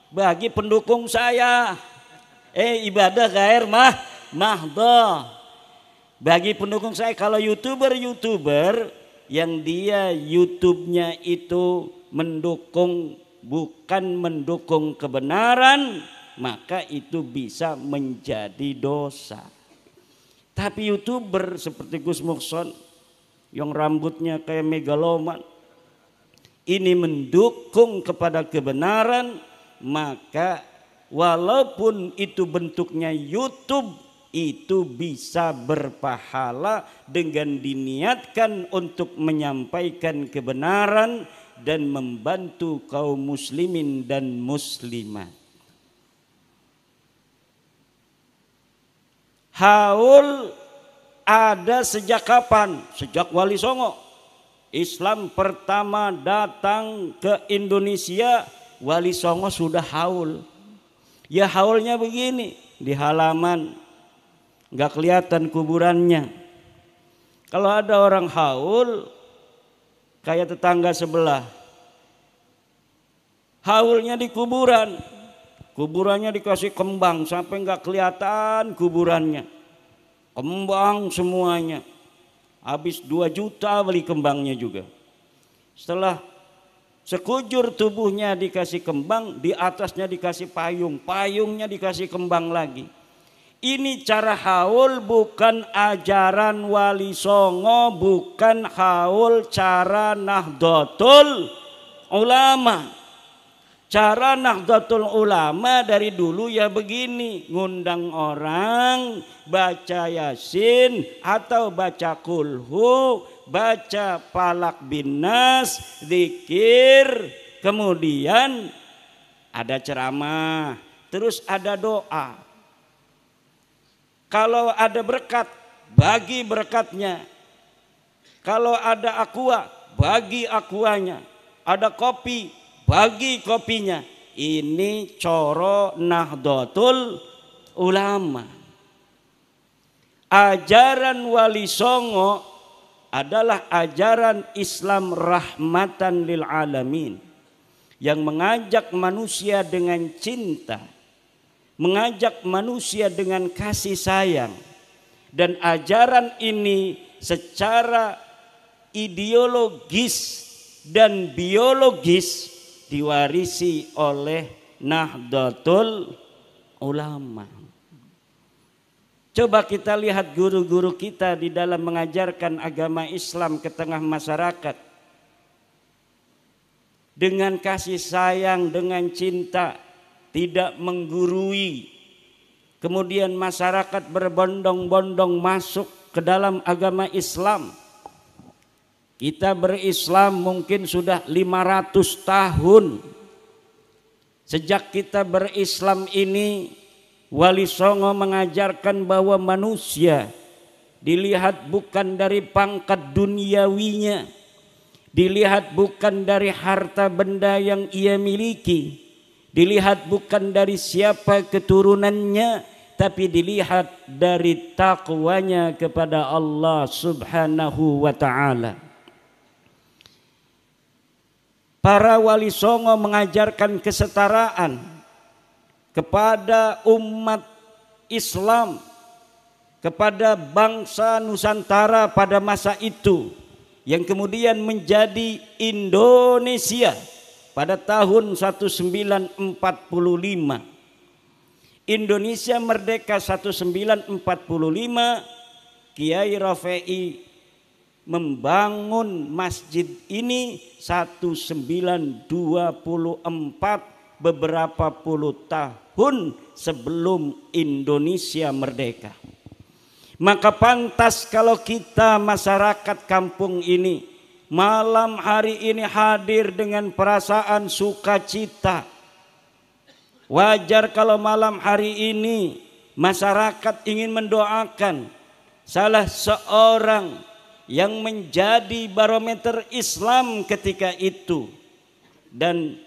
Speaker 2: bagi pendukung saya. Ibadah ghair mahdhah bagi pendukung saya. Kalau YouTuber yang dia YouTube-nya itu mendukung, bukan mendukung kebenaran, maka itu bisa menjadi dosa. Tapi YouTuber seperti Gus Muhson yang rambutnya kayak megaloman, ini mendukung kepada kebenaran, maka walaupun itu bentuknya YouTube, itu bisa berpahala dengan diniatkan untuk menyampaikan kebenaran dan membantu kaum muslimin dan muslimat. Haul ada sejak kapan? Sejak Wali Songo. Islam pertama datang ke Indonesia, Wali Songo sudah haul. Ya haulnya begini, di halaman nggak kelihatan kuburannya. Kalau ada orang haul kayak tetangga sebelah, haulnya di kuburan, kuburannya dikasih kembang sampai nggak kelihatan kuburannya, kembang semuanya, habis 2 juta beli kembangnya juga. Setelah sekujur tubuhnya dikasih kembang, di atasnya dikasih payung, payungnya dikasih kembang lagi. Ini cara haul bukan ajaran Wali Songo, bukan haul cara Nahdlatul Ulama. Cara Nahdlatul Ulama dari dulu ya begini, ngundang orang baca Yasin atau baca Kulhu, baca Falak bin Nas, zikir, kemudian ada ceramah, terus ada doa. Kalau ada berkat, bagi berkatnya. Kalau ada aqua, bagi aquanya. Ada kopi, bagi kopinya. Ini coro Nahdlatul Ulama. Ajaran Wali Songo adalah ajaran Islam rahmatan lil alamin, yang mengajak manusia dengan cinta, mengajak manusia dengan kasih sayang. Dan ajaran ini secara ideologis dan biologis diwarisi oleh Nahdlatul Ulama. Coba kita lihat guru-guru kita di dalam mengajarkan agama Islam ke tengah masyarakat. dengan kasih sayang, dengan cinta, tidak menggurui. Kemudian masyarakat berbondong-bondong masuk ke dalam agama Islam. Kita berislam mungkin sudah 500 tahun. Sejak kita berislam ini, Wali Songo mengajarkan bahwa manusia dilihat bukan dari pangkat duniawinya, dilihat bukan dari harta benda yang ia miliki, dilihat bukan dari siapa keturunannya, tapi dilihat dari takwanya kepada Allah Subhanahu wa ta'ala. Para Wali Songo mengajarkan kesetaraan kepada umat Islam, kepada bangsa Nusantara pada masa itu, yang kemudian menjadi Indonesia pada tahun 1945. Indonesia merdeka 1945, Kiai Rafi'i membangun masjid ini 1924, beberapa puluh tahun sebelum Indonesia merdeka. Maka pantas kalau kita masyarakat kampung ini malam hari ini hadir dengan perasaan sukacita. Wajar kalau malam hari ini masyarakat ingin mendoakan salah seorang yang menjadi barometer Islam ketika itu. Dan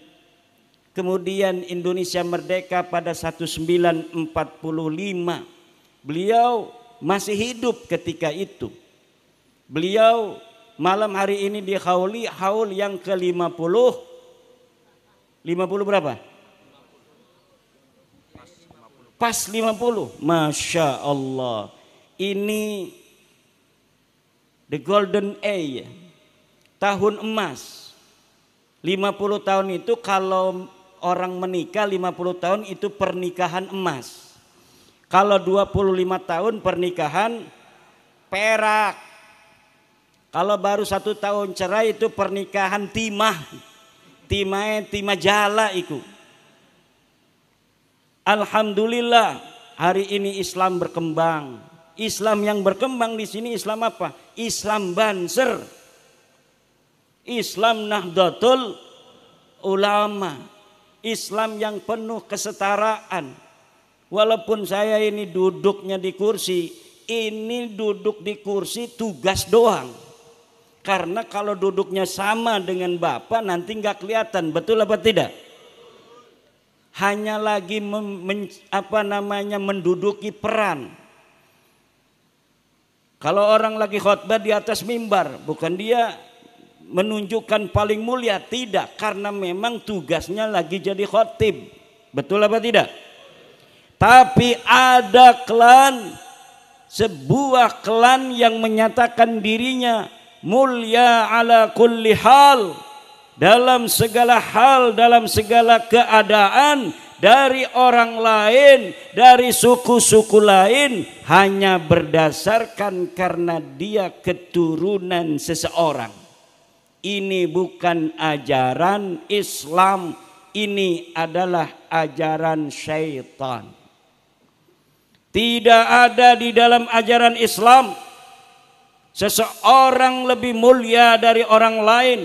Speaker 2: kemudian Indonesia merdeka pada 1945. Beliau masih hidup ketika itu. Beliau malam hari ini di haul yang ke-50. 50 berapa? Pas 50. Masya Allah. Ini the golden age, tahun emas. 50 tahun itu kalau orang menikah 50 tahun itu pernikahan emas. Kalau 25 tahun pernikahan perak. Kalau baru 1 tahun cerai itu pernikahan timah. Timah jala itu. Alhamdulillah hari ini Islam berkembang. Islam yang berkembang di sini Islam apa? Islam Banser, Islam Nahdlatul Ulama, Islam yang penuh kesetaraan. Walaupun saya ini duduknya di kursi, ini duduk di kursi tugas doang. Karena kalau duduknya sama dengan Bapak nanti nggak kelihatan, betul apa tidak? Hanya lagi menduduki peran. Kalau orang lagi khotbah di atas mimbar, bukan dia menunjukkan paling mulia, tidak, karena memang tugasnya lagi jadi khotib. Betul apa tidak? Tapi ada klan, sebuah klan yang menyatakan dirinya mulia ala kulli hal, dalam segala hal, dalam segala keadaan, dari orang lain, dari suku-suku lain, hanya berdasarkan karena dia keturunan seseorang. Ini bukan ajaran Islam, ini adalah ajaran syaitan. Tidak ada di dalam ajaran Islam seseorang lebih mulia dari orang lain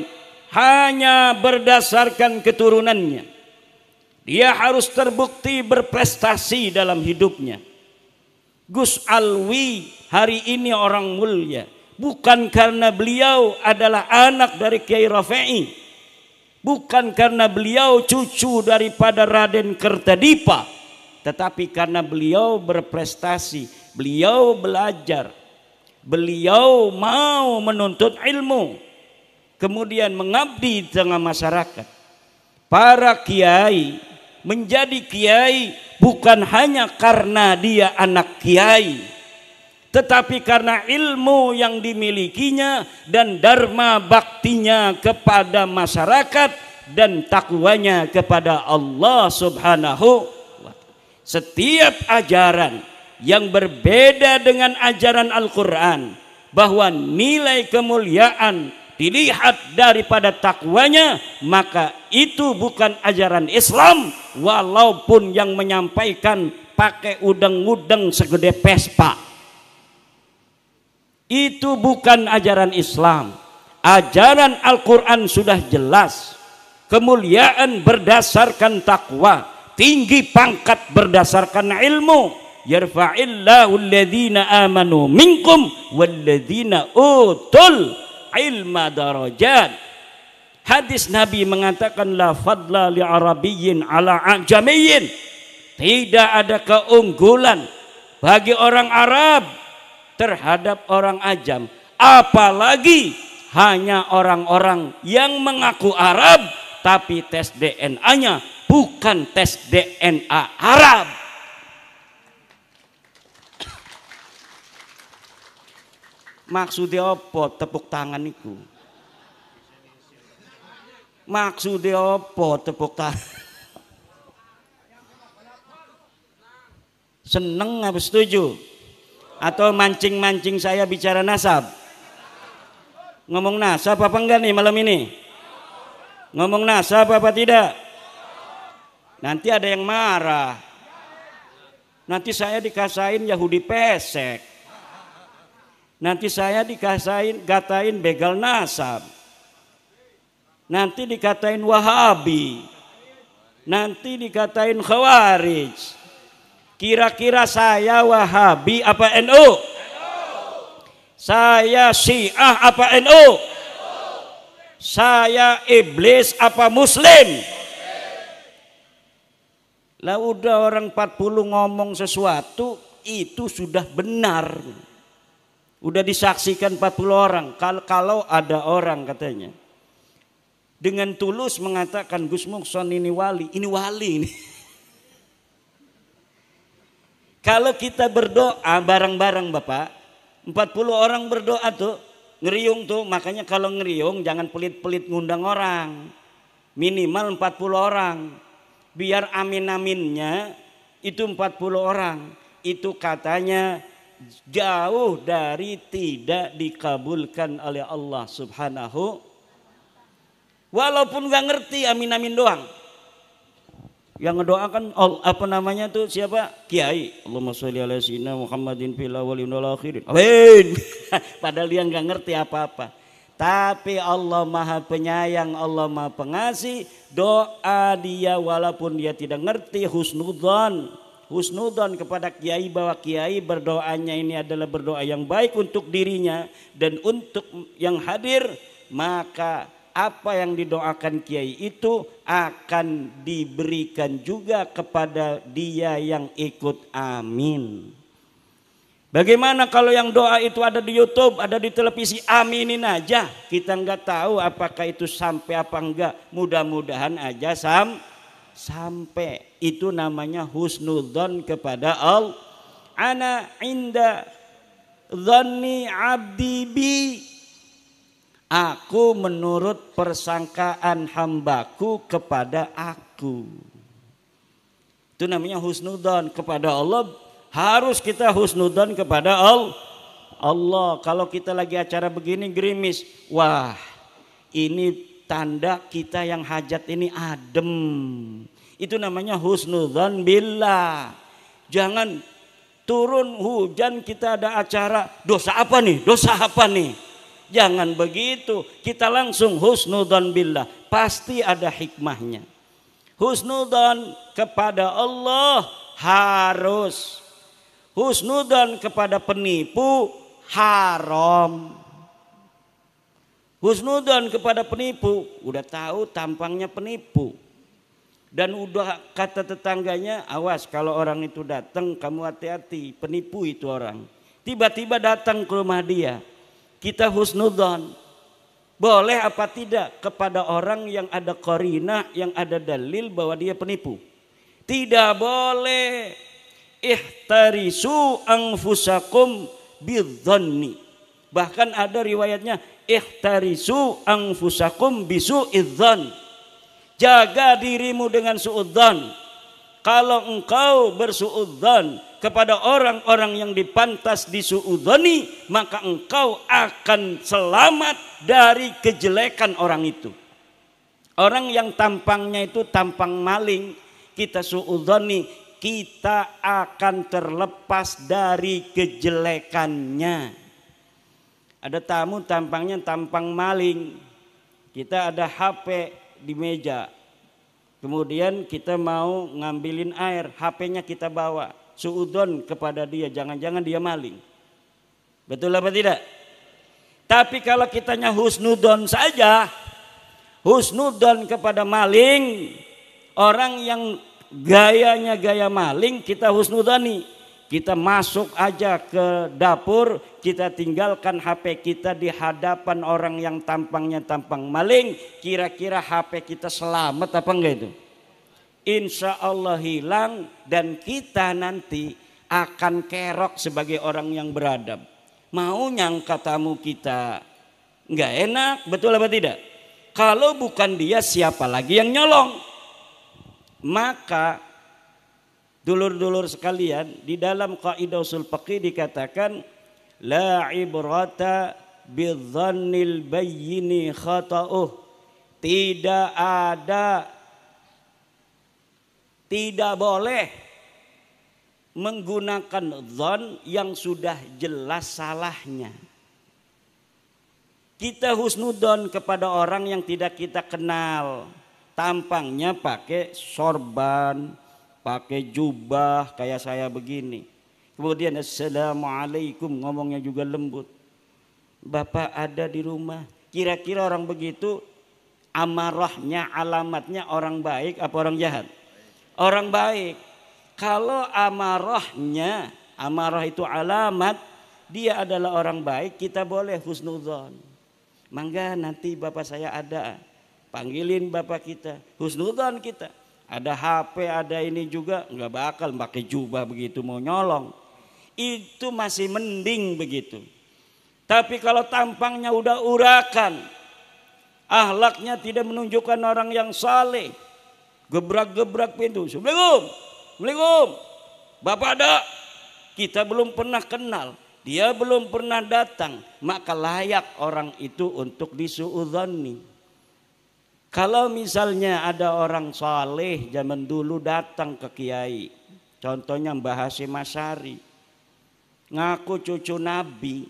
Speaker 2: hanya berdasarkan keturunannya. Dia harus terbukti berprestasi dalam hidupnya. Gus Alwi hari ini orang mulia bukan karena beliau adalah anak dari Kiai Rafi'i, bukan karena beliau cucu daripada Raden Kertadipa, tetapi karena beliau berprestasi, beliau belajar, beliau mau menuntut ilmu, kemudian mengabdi di tengah masyarakat. Para kiai menjadi kiai bukan hanya karena dia anak kiai, tetapi karena ilmu yang dimilikinya dan dharma baktinya kepada masyarakat dan takwanya kepada Allah Subhanahu wa ta'ala. Setiap ajaran yang berbeda dengan ajaran Al-Quran, bahwa nilai kemuliaan dilihat daripada takwanya, maka itu bukan ajaran Islam, walaupun yang menyampaikan pakai udeng-udeng segede Vespa. Itu bukan ajaran Islam. Ajaran Al-Quran sudah jelas. Kemuliaan berdasarkan takwa, tinggi pangkat berdasarkan ilmu. Yarfa'illahu alladhina amanu minkum walladhina utul ilma darajat. Hadis Nabi mengatakan la fadla li arabiyyin ala ajamiyyin. Tidak ada keunggulan bagi orang Arab terhadap orang ajam, apalagi hanya orang-orang yang mengaku Arab tapi tes DNA-nya bukan tes DNA Arab. Maksudnya apa tepuk tangan itu? Maksudnya apa tepuk tangan? Seneng apa setuju? Atau mancing-mancing saya bicara nasab? Ngomong nasab apa enggak nih malam ini? Ngomong nasab apa tidak? Nanti ada yang marah. Nanti saya dikasain Yahudi pesek. Nanti saya gatain begal nasab. Nanti dikatain Wahabi. Nanti dikatain Khawarij. Kira-kira saya Wahabi apa NU? Saya Syiah apa NU? Saya iblis apa Muslim? Lah udah orang 40 ngomong sesuatu itu sudah benar. Udah disaksikan 40 orang. Kalau ada orang katanya dengan tulus mengatakan Gus Muhson ini wali ini. Kalau kita berdoa bareng-bareng Bapak, 40 orang berdoa tuh, ngeriung tuh, makanya kalau ngeriung jangan pelit-pelit ngundang orang. Minimal 40 orang. Biar amin-aminnya itu 40 orang. Itu katanya jauh dari tidak dikabulkan oleh Allah Subhanahu. Walaupun gak ngerti amin-amin doang. Yang ngedoakan apa namanya tuh siapa? Kiai. Allahumma sholli ala sayyidina Muhammadin fil awwalin wal akhirin. Amin. Padahal dia nggak ngerti apa-apa. Tapi Allah Maha Penyayang, Allah Maha Pengasih. Doa dia walaupun dia tidak ngerti husnudzon kepada kiai bahwa kiai berdoanya ini adalah berdoa yang baik untuk dirinya dan untuk yang hadir, maka apa yang didoakan kiai itu akan diberikan juga kepada dia yang ikut, amin. Bagaimana kalau yang doa itu ada di YouTube, ada di televisi, aminin aja. Kita nggak tahu apakah itu sampai apa enggak. Mudah-mudahan aja sampai. Itu namanya husnudzon kepada Allah. Ana inda dhanni abdi bi. Aku menurut persangkaan hambaku kepada aku. Itu namanya husnudzon kepada Allah. Harus kita husnudzon kepada Allah. Kalau kita lagi acara begini gerimis, wah ini tanda kita yang hajat ini adem. Itu namanya husnudzon billah. Jangan turun hujan kita ada acara, dosa apa nih? Jangan begitu, kita langsung husnudzon billah, pasti ada hikmahnya. Husnudzon kepada Allah harus, husnudzon kepada penipu haram. Husnudzon kepada penipu, udah tahu tampangnya penipu. Dan udah kata tetangganya, awas kalau orang itu datang kamu hati-hati, penipu itu orang. Tiba-tiba datang ke rumah dia. Kita husnudzon, boleh apa tidak kepada orang yang ada qarinah, yang ada dalil bahwa dia penipu? Tidak boleh. Ihtarisu anfusakum bidzanni. Bahkan ada riwayatnya ihtarisu anfusakum bisu'idzan. Jaga dirimu dengan suudzan. Kalau engkau bersuudzan kepada orang-orang yang dipantas disuudzoni, maka engkau akan selamat dari kejelekan orang itu. Orang yang tampangnya itu tampang maling, kita suudzoni, kita akan terlepas dari kejelekannya. Ada tamu tampangnya tampang maling, kita ada HP di meja, kemudian kita mau ngambilin air, HP-nya kita bawa, suudzon kepada dia, jangan-jangan dia maling. Betul apa tidak? Tapi kalau kitanya husnudon saja, husnudon kepada maling, orang yang gayanya gaya maling, kita husnudani. Kita masuk aja ke dapur, kita tinggalkan HP kita di hadapan orang yang tampangnya tampang maling, kira-kira HP kita selamat apa enggak itu? Insya Allah hilang, dan kita nanti akan kerok sebagai orang yang beradab. Mau nyangka tamu kita enggak enak, betul apa tidak? Kalau bukan dia, siapa lagi yang nyolong? Maka dulur-dulur sekalian, di dalam kaidah usul fiqih dikatakan la ibrata bidzannil bayyini khata'uh. Tidak boleh menggunakan dzan yang sudah jelas salahnya. Kita husnudon kepada orang yang tidak kita kenal, tampangnya pakai sorban, pakai jubah kayak saya begini. Kemudian assalamualaikum, ngomongnya juga lembut. Bapak ada di rumah. Kira-kira orang begitu amarahnya, alamatnya orang baik apa orang jahat? Orang baik. Kalau amarahnya, amarah itu alamat, dia adalah orang baik, kita boleh husnudzon. Mangga nanti bapak saya ada, panggilin bapak kita, husnudzon kita. Ada HP, ada ini juga, nggak bakal pakai jubah begitu mau nyolong. Itu masih mending begitu. Tapi kalau tampangnya udah urakan, akhlaknya tidak menunjukkan orang yang saleh, gebrak-gebrak pintu, assalamualaikum, assalamualaikum, bapak ada, kita belum pernah kenal, dia belum pernah datang, maka layak orang itu untuk disuudzoni. Kalau misalnya ada orang saleh zaman dulu datang ke kiai, contohnya Mbah Hasyim Asy'ari, ngaku cucu Nabi.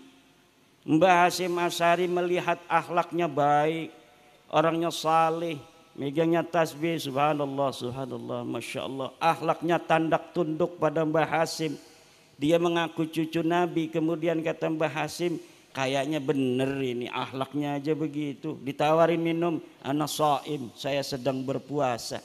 Speaker 2: Mbah Hasyim Asy'ari melihat akhlaknya baik, orangnya saleh, megangnya tasbih, subhanallah, subhanallah, masya Allah, akhlaknya tandak tunduk pada Mbah Hasyim. Dia mengaku cucu Nabi, kemudian kata Mbah Hasyim, kayaknya bener ini akhlaknya aja begitu. Ditawarin minum, ana shaim, saya sedang berpuasa.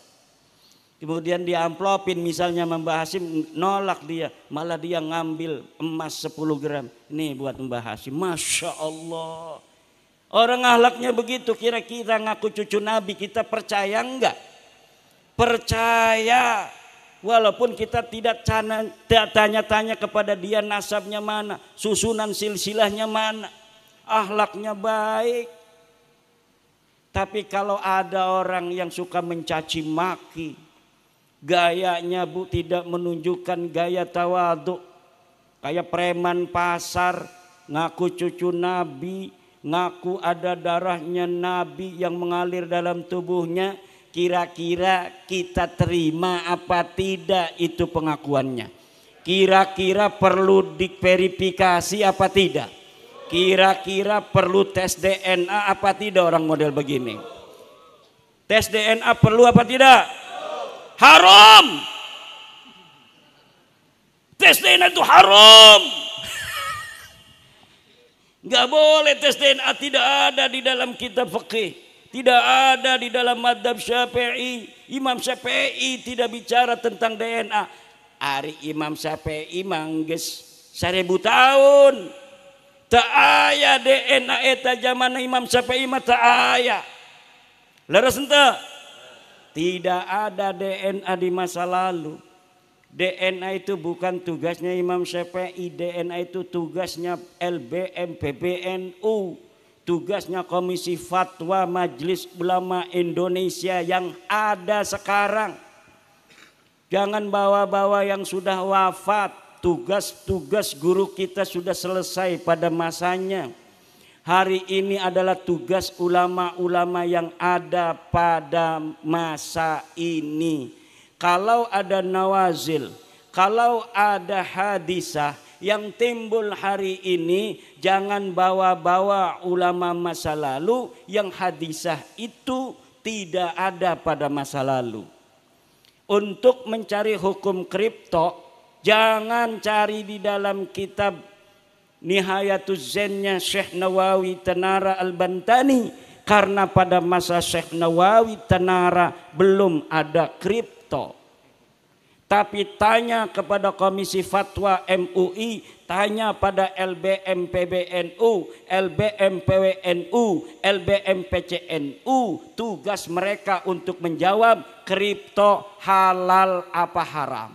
Speaker 2: Kemudian dia amplopin misalnya Mbah Hasyim, nolak dia, malah dia ngambil emas 10 gram. Nih buat Mbah Hasyim, masya Allah. Orang akhlaknya begitu, kira-kira ngaku cucu Nabi, kita percaya enggak? Percaya. Walaupun kita tidak tanya-tanya kepada dia nasabnya mana, susunan silsilahnya mana, akhlaknya baik. Tapi kalau ada orang yang suka mencaci maki, gayanya tidak menunjukkan gaya tawadhu, kayak preman pasar, ngaku cucu Nabi, ngaku ada darahnya Nabi yang mengalir dalam tubuhnya, kira-kira kita terima apa tidak itu pengakuannya? Kira-kira perlu diverifikasi apa tidak? Kira-kira perlu tes DNA apa tidak orang model begini? Tes DNA perlu apa tidak? Haram. Tes DNA itu haram. Gak boleh tes DNA, tidak ada di dalam kitab fikih. Tidak ada di dalam madhab Syafi'i. Imam Syafi'i tidak bicara tentang DNA. Ari Imam Syafi'i mangges 1000 tahun. Tak aya DNA eta zaman Imam Syafi'i mah tak aya. Leres ente? Tidak ada DNA di masa lalu. DNA itu bukan tugasnya Imam Syafi'i. DNA itu tugasnya LBM PBNU. Tugasnya Komisi Fatwa Majelis Ulama Indonesia yang ada sekarang. Jangan bawa-bawa yang sudah wafat. tugas-tugas guru kita sudah selesai pada masanya. Hari ini adalah tugas ulama-ulama yang ada pada masa ini. Kalau ada nawazil, kalau ada hadisah yang timbul hari ini, jangan bawa-bawa ulama masa lalu yang hadisah itu tidak ada pada masa lalu. Untuk mencari hukum kripto, jangan cari di dalam kitab Nihayatuz Zennya Syekh Nawawi Tanara Al-Bantani, karena pada masa Syekh Nawawi Tanara belum ada kripto. Tapi tanya kepada Komisi Fatwa MUI, tanya pada LBM PBNU, LBM PWNU, LBM PCNU, tugas mereka untuk menjawab kripto halal apa haram.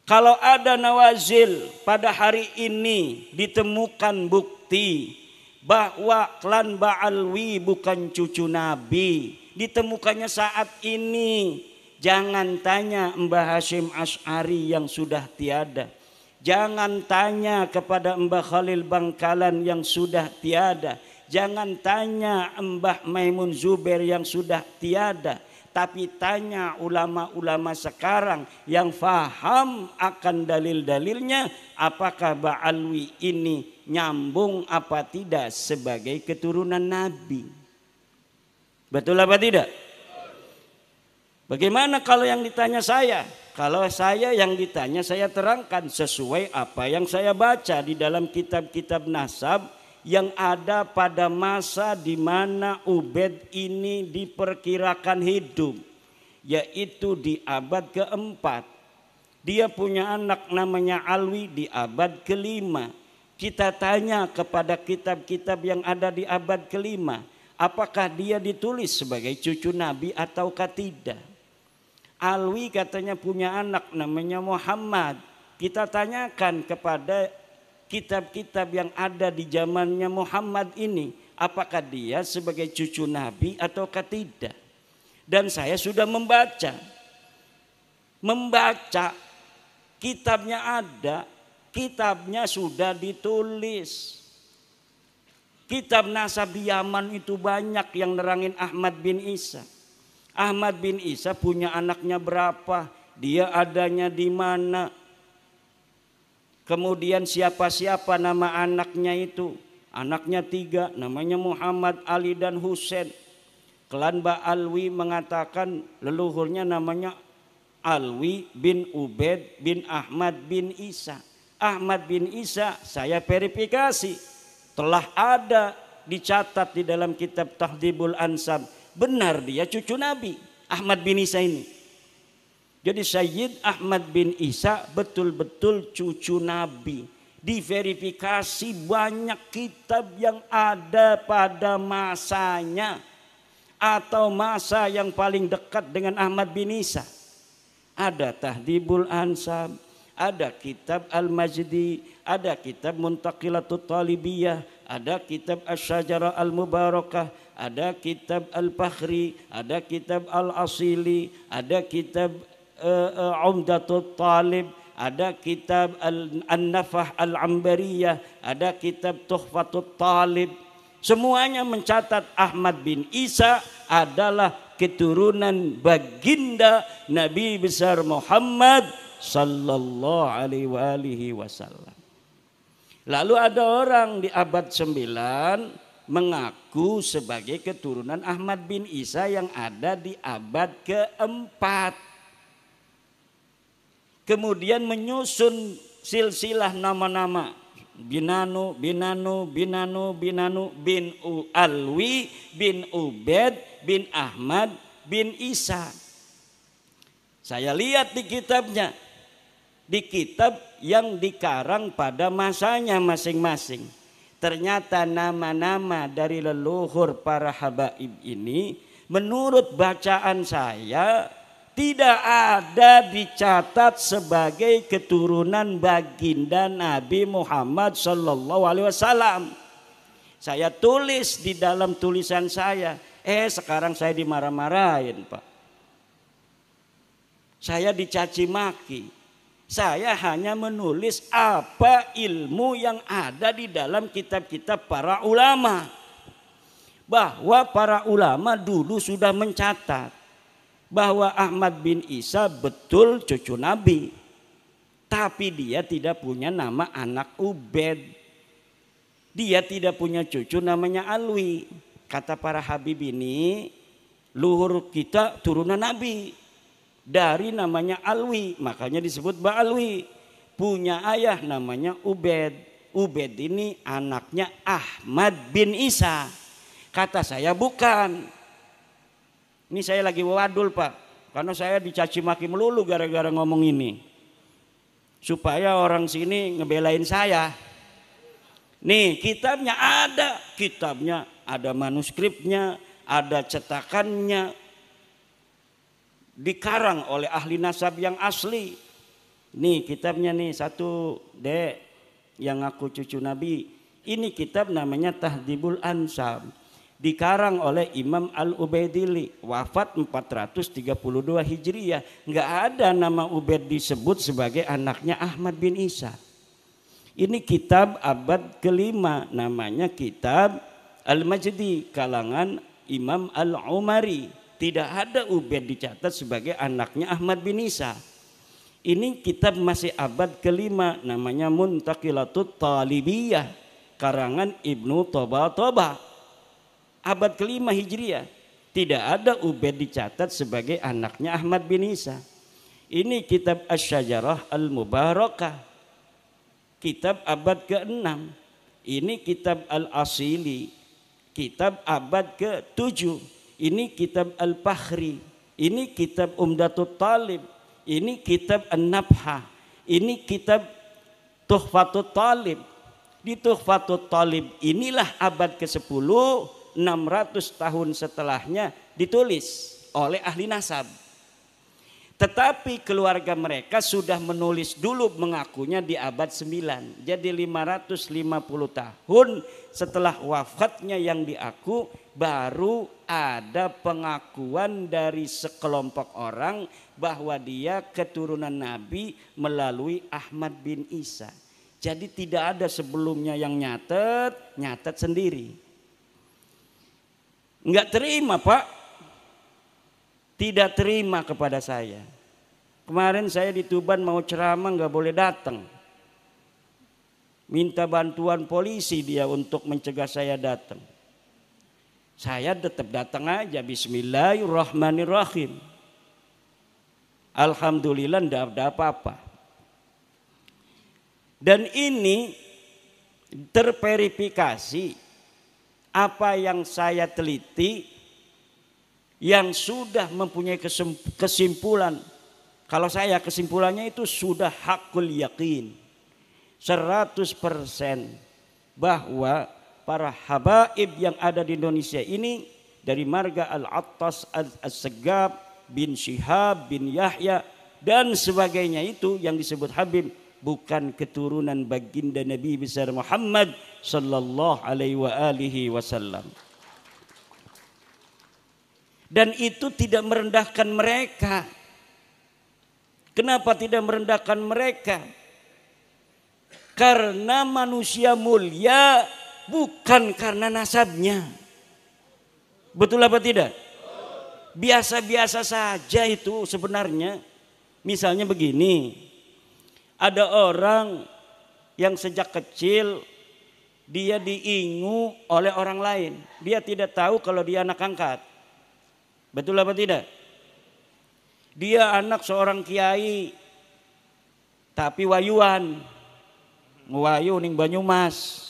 Speaker 2: Kalau ada nawazil pada hari ini ditemukan bukti bahwa klan Ba'alwi bukan cucu Nabi, ditemukannya saat ini, jangan tanya Mbah Hashim Asy'ari yang sudah tiada. Jangan tanya kepada Mbah Khalil Bangkalan yang sudah tiada. Jangan tanya Mbah Maimun Zubair yang sudah tiada. Tapi tanya ulama-ulama sekarang yang faham akan dalil-dalilnya, apakah Ba'alwi ini nyambung apa tidak sebagai keturunan Nabi. Betul apa tidak? Bagaimana kalau yang ditanya saya? Kalau saya yang ditanya, saya terangkan sesuai apa yang saya baca di dalam kitab-kitab nasab yang ada pada masa di mana Ubed ini diperkirakan hidup, yaitu di abad keempat. Dia punya anak namanya Alwi di abad kelima. Kita tanya kepada kitab-kitab yang ada di abad kelima, apakah dia ditulis sebagai cucu Nabi ataukah tidak? Alwi katanya punya anak namanya Muhammad. Kita tanyakan kepada kitab-kitab yang ada di zamannya Muhammad ini, apakah dia sebagai cucu Nabi ataukah tidak? Dan saya sudah membaca kitabnya ada, kitabnya sudah ditulis. Kitab nasab di Yaman itu banyak yang nerangin Ahmad bin Isa. Ahmad bin Isa punya anaknya berapa, dia adanya di mana, kemudian siapa-siapa nama anaknya itu. Anaknya 3, namanya Muhammad, Ali dan Husain. Klan Ba'alwi mengatakan leluhurnya namanya Alwi bin Ubed bin Ahmad bin Isa. Ahmad bin Isa saya verifikasi, telah ada dicatat di dalam kitab Tahdhibul Ansab. Benar dia cucu Nabi, Ahmad bin Isa ini. Jadi Sayyid Ahmad bin Isa betul-betul cucu Nabi. Diverifikasi banyak kitab yang ada pada masanya atau masa yang paling dekat dengan Ahmad bin Isa. Ada Tahdhibul Ansab, ada kitab Al-Majdi, ada kitab Muntaqilatut Talibiyah, ada kitab Asy-Syajarah Al-Mubarakah, ada kitab Al-Fakhri, ada kitab Al-Asili, ada kitab Umdatut Talib, ada kitab An-Nafah Al-Ambariyah, ada kitab Tuhfatut Talib. Semuanya mencatat Ahmad bin Isa adalah keturunan baginda Nabi besar Muhammad sallallahu alaihi wasallam. Lalu ada orang di abad 9 mengaku sebagai keturunan Ahmad bin Isa yang ada di abad keempat. Kemudian menyusun silsilah nama-nama Binanu, bin Alwi, bin Ubed, bin Ahmad, bin Isa. Saya lihat di kitabnya, di kitab yang dikarang pada masanya masing-masing. Ternyata nama-nama dari leluhur para habaib ini menurut bacaan saya tidak ada dicatat sebagai keturunan baginda Nabi Muhammad sallallahu alaihi wasallam. Saya tulis di dalam tulisan saya, sekarang saya dimarah-marahin, Pak. Saya dicaci maki. Saya hanya menulis apa ilmu yang ada di dalam kitab-kitab para ulama. Bahwa para ulama dulu sudah mencatat bahwa Ahmad bin Isa betul cucu Nabi. Tapi dia tidak punya nama anak Ubed. Dia tidak punya cucu namanya Alwi. Kata para Habib ini, luhur kita turunan Nabi. Dari namanya Alwi, makanya disebut Ba'alwi. Punya ayah namanya Ubed. Ubed ini anaknya Ahmad bin Isa. Kata saya bukan. Ini saya lagi wadul Pak. Karena saya dicaci maki melulu gara-gara ngomong ini. Supaya orang sini ngebelain saya. Nih kitabnya ada. Kitabnya ada manuskripnya, ada cetakannya. Dikarang oleh ahli nasab yang asli. Nih kitabnya nih satu dek yang aku cucu Nabi. Ini kitab namanya Tahdhibul Ansab. Dikarang oleh Imam Al-Ubaidili. Wafat 432 Hijriyah. Nggak ada nama Ubaid disebut sebagai anaknya Ahmad bin Isa. Ini kitab abad kelima. Namanya kitab Al-Majdi kalangan Imam Al-Umari. Tidak ada Ubaid dicatat sebagai anaknya Ahmad bin Isa. Ini kitab masih abad kelima, namanya Muntaqilatut Talibiyah karangan Ibnu Toba. Abad kelima Hijriah. Tidak ada Ubaid dicatat sebagai anaknya Ahmad bin Isa. Ini kitab Asy-Syajarah Al-Mubarakah. Kitab abad ke-6. Ini kitab Al-Asili. Kitab abad ke-7. Ini kitab Al-Fakhri, ini kitab Umdatut Talib, ini kitab An-Nabhah, ini kitab Tuhfatut Talib. Di Tuhfatut Talib inilah abad ke-10, 600 tahun setelahnya ditulis oleh ahli nasab. Tetapi keluarga mereka sudah menulis dulu mengakunya di abad 9. Jadi 550 tahun setelah wafatnya yang diaku baru ada pengakuan dari sekelompok orang bahwa dia keturunan Nabi melalui Ahmad bin Isa. Jadi tidak ada sebelumnya yang nyatet sendiri. Enggak terima Pak. Tidak terima kepada saya. Kemarin saya di Tuban mau ceramah nggak boleh datang. Minta bantuan polisi dia untuk mencegah saya datang. Saya tetap datang aja. Bismillahirrahmanirrahim. Alhamdulillah tidak ada apa-apa. Dan ini terverifikasi apa yang saya teliti. Yang sudah mempunyai kesimpulan. Kalau saya kesimpulannya itu sudah hakul yakin 100% bahwa para habaib yang ada di Indonesia ini dari marga Al-Attas, As-Segab, bin Syihab, bin Yahya dan sebagainya itu yang disebut Habib bukan keturunan baginda Nabi besar Muhammad sallallahu alaihi wasallam. Dan itu tidak merendahkan mereka. Kenapa tidak merendahkan mereka? Karena manusia mulia bukan karena nasabnya. Betul apa tidak? Biasa-biasa saja itu sebenarnya. Misalnya begini. Ada orang yang sejak kecil dia diingu oleh orang lain. Dia tidak tahu kalau dia anak angkat. Betul apa tidak? Dia anak seorang kiai tapi wayuan. Wayu ning Banyumas.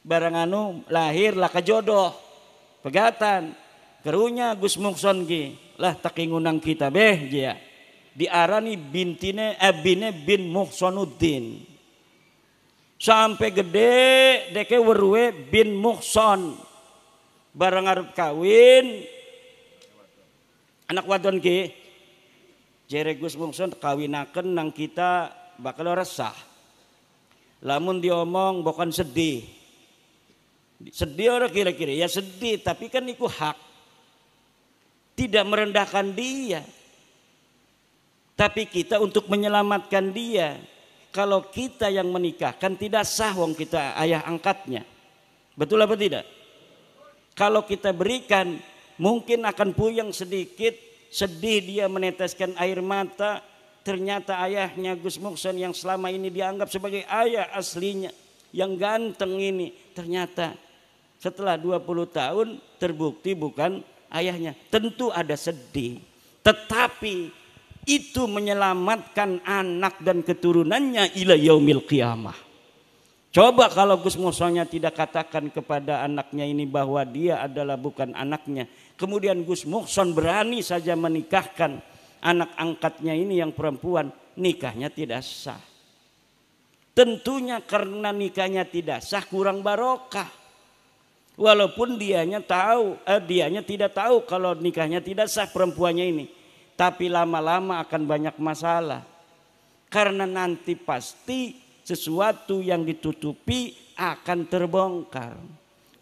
Speaker 2: Barang anu lahir lah kajodoh. Pegatan. Kerunya Gus Mukson ki. Lah takingunang kita beh dia. Diarani bintine abine bin Muhsonuddin. Sampai gede deke weruwe bin Muhson. Barang arep kawin anak wadon ki jere Gus Mukson kawinaken nang kita bakal resah. Lamun diomong bukan sedih. Sedih orang kira-kira ya sedih tapi kan itu hak. Tidak merendahkan dia. Tapi kita untuk menyelamatkan dia. Kalau kita yang menikahkan tidak sah, wong kita ayah angkatnya. Betul apa tidak? Kalau kita berikan mungkin akan puyeng sedikit, sedih dia meneteskan air mata. Ternyata ayahnya Gus Mukson yang selama ini dianggap sebagai ayah aslinya, yang ganteng ini, ternyata setelah 20 tahun terbukti bukan ayahnya. Tentu ada sedih. Tetapi itu menyelamatkan anak dan keturunannya ila yaumil qiyamah. Coba kalau Gus Muksonnya tidak katakan kepada anaknya ini bahwa dia adalah bukan anaknya. Kemudian Gus Mukson berani saja menikahkan anak angkatnya ini yang perempuan. Nikahnya tidak sah. Tentunya karena nikahnya tidak sah kurang barokah. Walaupun dianya tidak tahu kalau nikahnya tidak sah perempuannya ini. Tapi lama-lama akan banyak masalah. Karena nanti pasti sesuatu yang ditutupi akan terbongkar.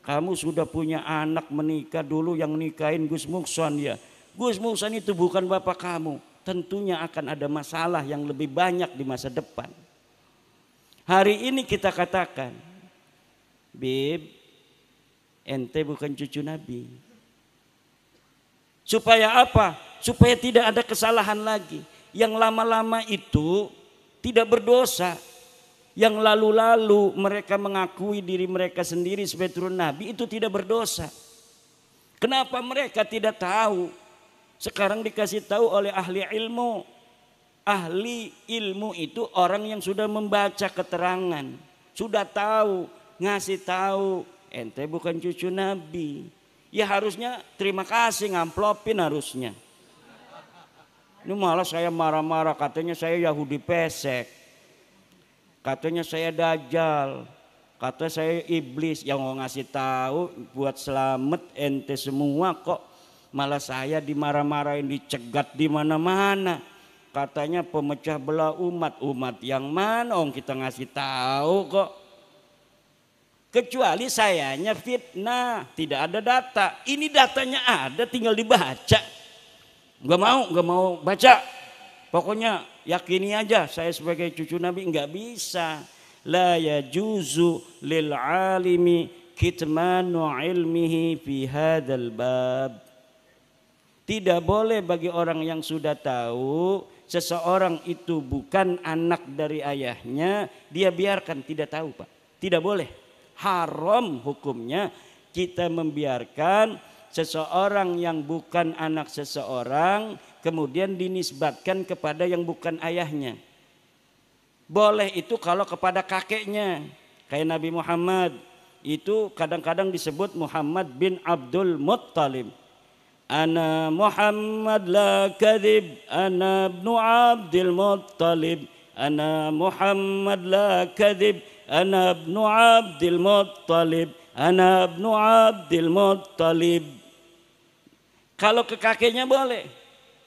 Speaker 2: Kamu sudah punya anak menikah, dulu yang nikahin Gus Mukson ya. Gus Mukson itu bukan bapak kamu. Tentunya akan ada masalah yang lebih banyak di masa depan. Hari ini kita katakan, Bib, ente bukan cucu Nabi. Supaya apa? Supaya tidak ada kesalahan lagi. Yang lama-lama itu tidak berdosa. Yang lalu-lalu mereka mengakui diri mereka sendiri sebagai turun Nabi itu tidak berdosa. Kenapa mereka tidak tahu? Sekarang dikasih tahu oleh ahli ilmu. Ahli ilmu itu orang yang sudah membaca keterangan. Sudah tahu, ngasih tahu. Ente bukan cucu Nabi. Ya harusnya terima kasih, ngamplopin harusnya. Ini malah saya marah-marah, katanya saya Yahudi pesek. Katanya saya Dajjal. Kata saya iblis. Yang mau ngasih tahu buat selamat ente semua kok. Malah saya dimarah-marahin, dicegat di mana-mana. Katanya pemecah belah umat. Umat yang mana? Kita ngasih tahu kok. Kecuali sayanya fitnah, tidak ada data. Ini datanya ada, tinggal dibaca. Gak mau baca. Pokoknya yakini aja saya sebagai cucu Nabi. Enggak bisa. La yajuzu lil alimi kitmanu ilmihi fi hadzal bab. Tidak boleh bagi orang yang sudah tahu seseorang itu bukan anak dari ayahnya, dia biarkan tidak tahu, Pak. Tidak boleh. Haram hukumnya kita membiarkan seseorang yang bukan anak seseorang kemudian dinisbatkan kepada yang bukan ayahnya. Boleh itu kalau kepada kakeknya. Kayak Nabi Muhammad itu kadang-kadang disebut Muhammad bin Abdul Muttalib. Ana Muhammad la kadhib, ana ibnu Abdul Muttalib. Ana Muhammad la kadhib, ana ibnu Abdul Muttalib. Ana ibnu Abdul Muttalib. Kalau ke kakeknya boleh,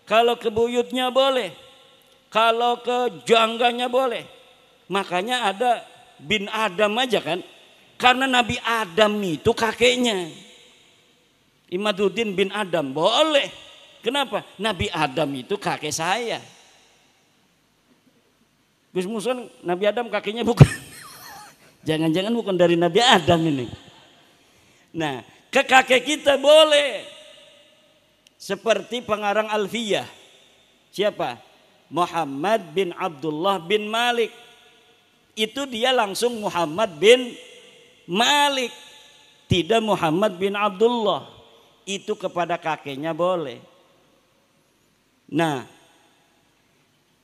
Speaker 2: kalau ke buyutnya boleh, kalau ke jangganya boleh. Makanya ada bin Adam aja kan, karena Nabi Adam itu kakeknya. Imaduddin bin Adam boleh. Kenapa? Nabi Adam itu kakek saya. Gus Muson, Nabi Adam kakeknya bukan. Jangan-jangan bukan dari Nabi Adam ini. Nah, ke kakek kita boleh. Seperti pengarang Alfiyah. Siapa? Muhammad bin Abdullah bin Malik. Itu dia langsung Muhammad bin Malik. Tidak Muhammad bin Abdullah. Itu kepada kakeknya boleh. Nah,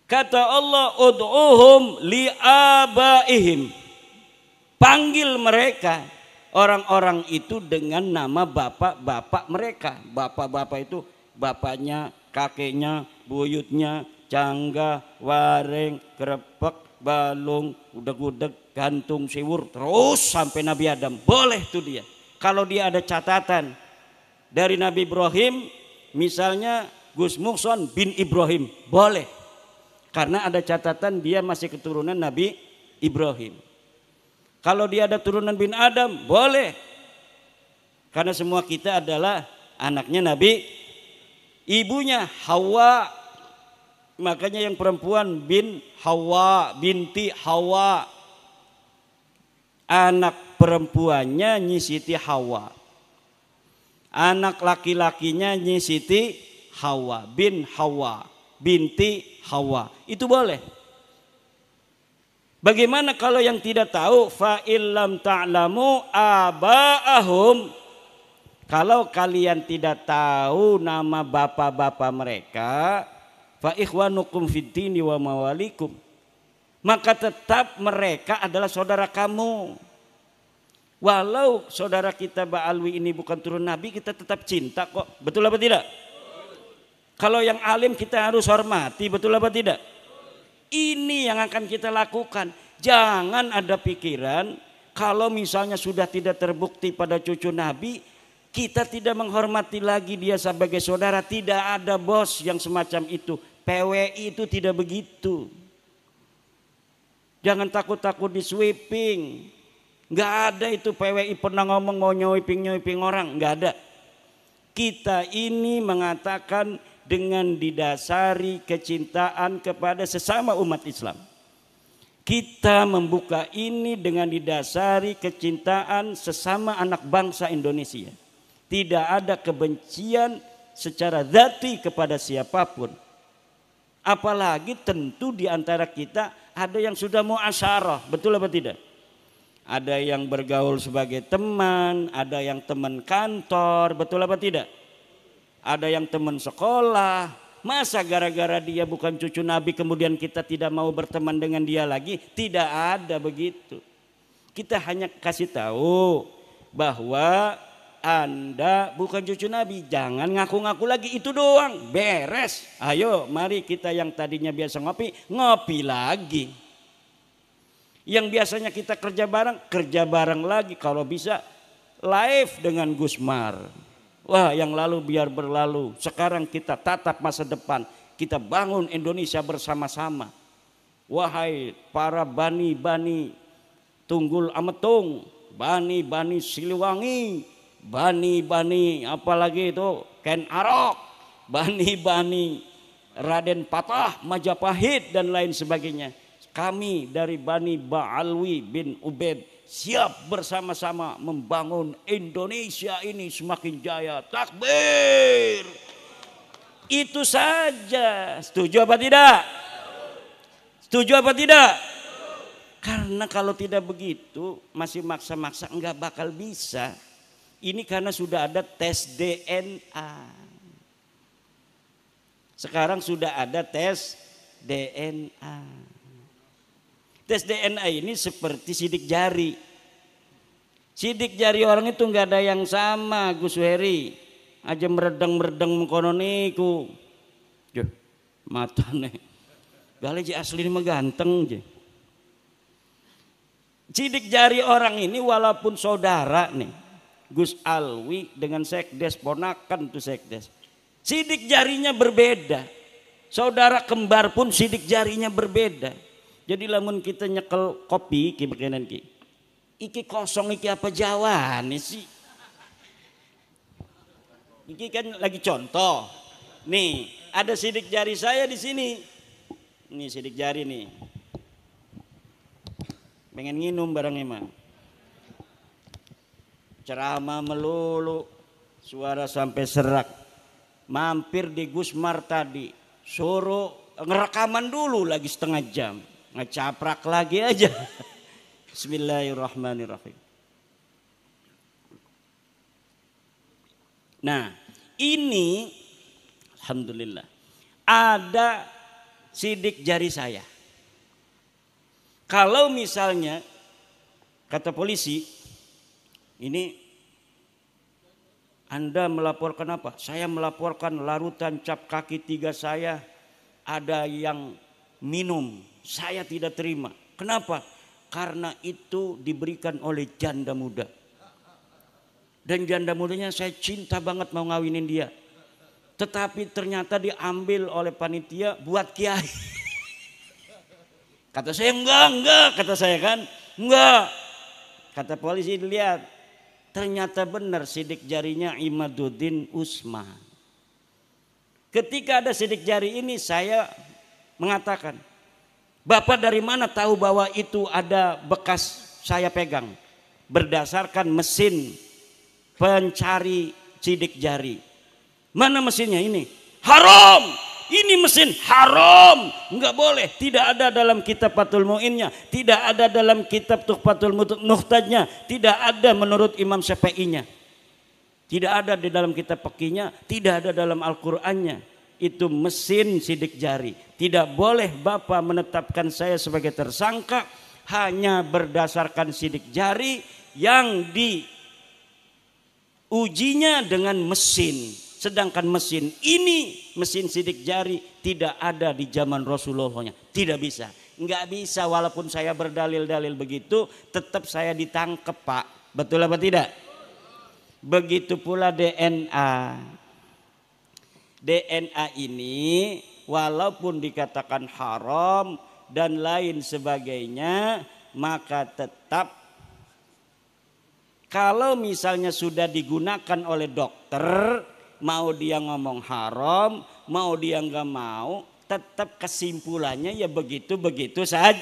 Speaker 2: kata Allah, ud'uhum li'abaihim. Panggil mereka. Orang-orang itu dengan nama bapak-bapak mereka. Bapak-bapak itu bapaknya, kakeknya, buyutnya, cangga, wareng, kerepek, balung, udeg-udeg, gantung, siwur, terus sampai Nabi Adam. Boleh tuh dia. Kalau dia ada catatan dari Nabi Ibrahim, misalnya Gus Mukson bin Ibrahim, boleh. Karena ada catatan dia masih keturunan Nabi Ibrahim. Kalau dia ada turunan bin Adam, boleh. Karena semua kita adalah anaknya Nabi. Ibunya Hawa Makanya yang perempuan bin Hawa, binti Hawa. Anak perempuannya Nyi Siti Hawa. Anak laki-lakinya Nyi Siti Hawa, bin Hawa, binti Hawa. Itu boleh. Bagaimana kalau yang tidak tahu? Fa illam ta'lamu aba'ahum. Kalau kalian tidak tahu nama bapak-bapak mereka, fa ikhwanukum fiddini wa mawalikum. Maka tetap mereka adalah saudara kamu. Walau saudara kita Mbak Alwi ini bukan turun Nabi, kita tetap cinta kok. Betul apa tidak? Kalau yang alim kita harus hormati, betul apa tidak? Ini yang akan kita lakukan. Jangan ada pikiran kalau misalnya sudah tidak terbukti pada cucu Nabi, kita tidak menghormati lagi dia sebagai saudara. Tidak ada bos yang semacam itu. PWI itu tidak begitu. Jangan takut-takut di sweeping. Nggak ada itu PWI pernah ngomong mau nyweeping orang. Nggak ada. Kita ini mengatakan dengan didasari kecintaan kepada sesama umat Islam. Kita membuka ini dengan didasari kecintaan sesama anak bangsa Indonesia. Tidak ada kebencian secara dzati kepada siapapun. Apalagi tentu di antara kita ada yang sudah muasyarah, betul apa tidak? Ada yang bergaul sebagai teman, ada yang teman kantor, betul apa tidak? Ada yang teman sekolah. Masa gara-gara dia bukan cucu Nabi kemudian kita tidak mau berteman dengan dia lagi? Tidak ada begitu. Kita hanya kasih tahu bahwa Anda bukan cucu Nabi, jangan ngaku-ngaku lagi, itu doang, beres. Ayo mari kita yang tadinya biasa ngopi, ngopi lagi. Yang biasanya kita kerja bareng lagi, kalau bisa live dengan Gusmar. Wah, yang lalu biar berlalu, sekarang kita tatap masa depan, kita bangun Indonesia bersama-sama. Wahai para bani-bani Tunggul Ametung, bani-bani Siliwangi, bani-bani apalagi itu Ken Arok, bani-bani Raden Patah, Majapahit dan lain sebagainya. Kami dari Bani Ba'alwi bin Ubaid siap bersama-sama membangun Indonesia ini semakin jaya. Takbir. Itu saja. Setuju apa tidak? Setuju apa tidak? Karena kalau tidak begitu masih maksa-maksa enggak bakal bisa. Ini karena sudah ada tes DNA. Sekarang sudah ada tes DNA. Tes DNA ini seperti sidik jari. Sidik jari orang itu enggak ada yang sama, Gus Heri. Aja meredeng-meredeng mengkono niku. Joh, matane. Gale asli mah ganteng je. Sidik jari orang ini walaupun saudara nih. Gus Alwi dengan Sekdes, ponakan tuh Sekdes. Sidik jarinya berbeda. Saudara kembar pun sidik jarinya berbeda. Jadi lamun kita nyekel kopi iki beginian ki. Iki kosong iki apa jawane sih? Iki kan lagi contoh. Nih, ada sidik jari saya di sini. Nih sidik jari nih. Pengen nginum barangnya mah. Ceramah melulu, suara sampai serak. Mampir di Gusmar tadi, suruh ngerekaman dulu lagi setengah jam. Ngecaprak lagi aja. Bismillahirrahmanirrahim. Nah, ini alhamdulillah ada sidik jari saya. Kalau misalnya kata polisi, ini Anda melaporkan apa? Saya melaporkan larutan cap kaki 3 saya ada yang minum. Saya tidak terima. Kenapa? Karena itu diberikan oleh janda muda. Dan janda mudanya saya cinta banget mau ngawinin dia. Tetapi ternyata diambil oleh panitia buat kiai. Kata saya enggak, kata saya kan. Enggak. Kata polisi dilihat. Ternyata benar sidik jarinya Imaduddin Usman. Ketika ada sidik jari ini saya mengatakan, Bapak dari mana tahu bahwa itu ada bekas saya pegang? Berdasarkan mesin pencari sidik jari. Mana mesinnya ini? Haram! Ini mesin haram! Enggak boleh. Tidak ada dalam kitab Fathul Mu'innya. Tidak ada dalam kitab Tuhfatul Muhtajnya. Tidak ada menurut Imam Syafi'inya. Tidak ada di dalam kitab Fiqihnya. Tidak ada dalam Al-Qur'annya. Itu mesin sidik jari. Tidak boleh Bapak menetapkan saya sebagai tersangka hanya berdasarkan sidik jari yang diujinya dengan mesin. Sedangkan mesin ini, mesin sidik jari tidak ada di zaman Rasulullahnya. Tidak bisa. Enggak bisa walaupun saya berdalil-dalil begitu, tetap saya ditangkap Pak. Betul apa tidak? Begitu pula DNA. DNA ini walaupun dikatakan haram dan lain sebagainya, maka tetap kalau misalnya sudah digunakan oleh dokter, mau dia ngomong haram, mau dia nggak mau, tetap kesimpulannya ya begitu-begitu saja.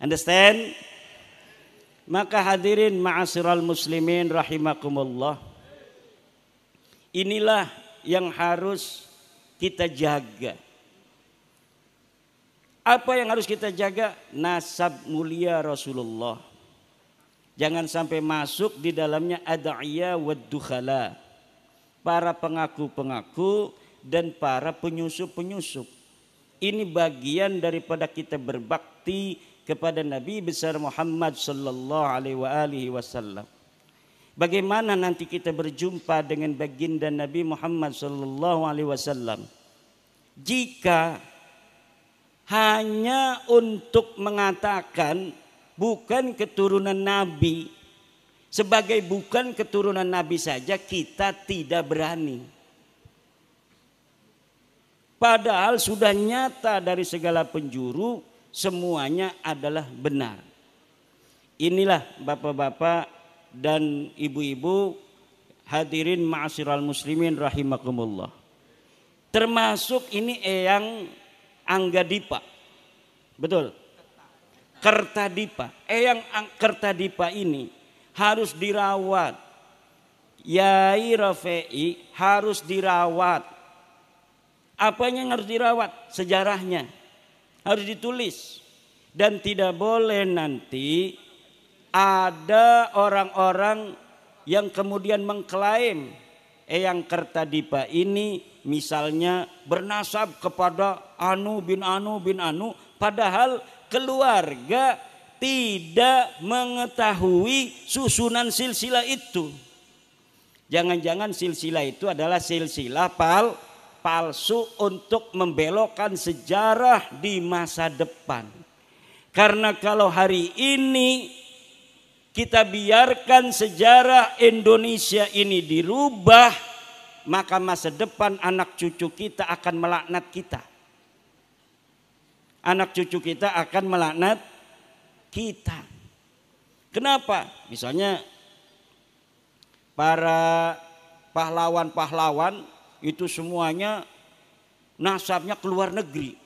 Speaker 2: Understand? Maka hadirin ma'asyiral muslimin rahimakumullah. Inilah yang harus kita jaga. Apa yang harus kita jaga? Nasab mulia Rasulullah. Jangan sampai masuk di dalamnya ad'iyah wad dukhala. Para pengaku-pengaku dan para penyusup-penyusup. Ini bagian daripada kita berbakti kepada Nabi besar Muhammad sallallahu alaihi wasallam. Bagaimana nanti kita berjumpa dengan baginda Nabi Muhammad sallallahu alaihi wasallam jika hanya untuk mengatakan bukan keturunan Nabi, sebagai bukan keturunan Nabi saja kita tidak berani. Padahal sudah nyata dari segala penjuru semuanya adalah benar. Inilah bapak-bapak dan ibu-ibu hadirin ma'asyiral muslimin rahimakumullah. Termasuk ini Eyang Anggadipa. Betul. Kertadipa. Eyang Kertadipa ini harus dirawat. Yai Rafi'i harus dirawat. Apanya yang harus dirawat? Sejarahnya harus ditulis. Dan tidak boleh nanti ada orang-orang yang kemudian mengklaim Eyang Kertadipa ini misalnya bernasab kepada Anu bin Anu bin Anu, padahal keluarga tidak mengetahui susunan silsilah itu. Jangan-jangan silsilah itu adalah silsilah palsu untuk membelokkan sejarah di masa depan. Karena kalau hari ini kita biarkan sejarah Indonesia ini dirubah, maka masa depan anak cucu kita akan melaknat kita. Anak cucu kita akan melaknat kita. Kenapa? Misalnya para pahlawan-pahlawan itu semuanya nasabnya ke luar negeri.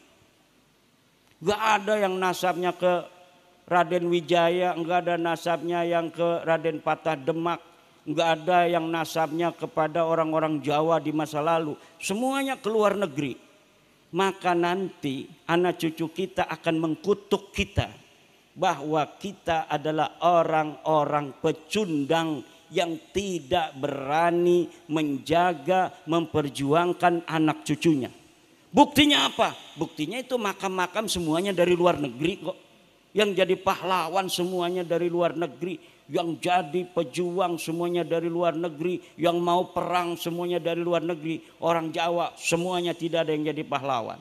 Speaker 2: Gak ada yang nasabnya ke Raden Wijaya, enggak ada nasabnya yang ke Raden Patah Demak, enggak ada yang nasabnya kepada orang-orang Jawa di masa lalu. Semuanya ke luar negeri. Maka nanti anak cucu kita akan mengkutuk kita bahwa kita adalah orang-orang pecundang yang tidak berani menjaga, memperjuangkan anak cucunya. Buktinya apa? Buktinya itu makam-makam semuanya dari luar negeri kok. Yang jadi pahlawan semuanya dari luar negeri, yang jadi pejuang semuanya dari luar negeri, yang mau perang semuanya dari luar negeri. Orang Jawa semuanya tidak ada yang jadi pahlawan.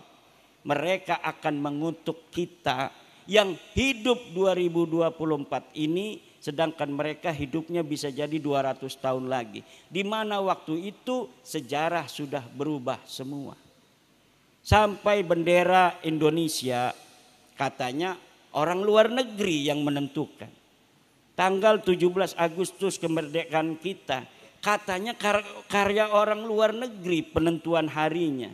Speaker 2: Mereka akan mengutuk kita yang hidup 2024 ini, sedangkan mereka hidupnya bisa jadi 200 tahun lagi. Di mana waktu itu sejarah sudah berubah semua. Sampai bendera Indonesia katanya orang luar negeri yang menentukan. Tanggal 17 Agustus kemerdekaan kita katanya karya orang luar negeri penentuan harinya.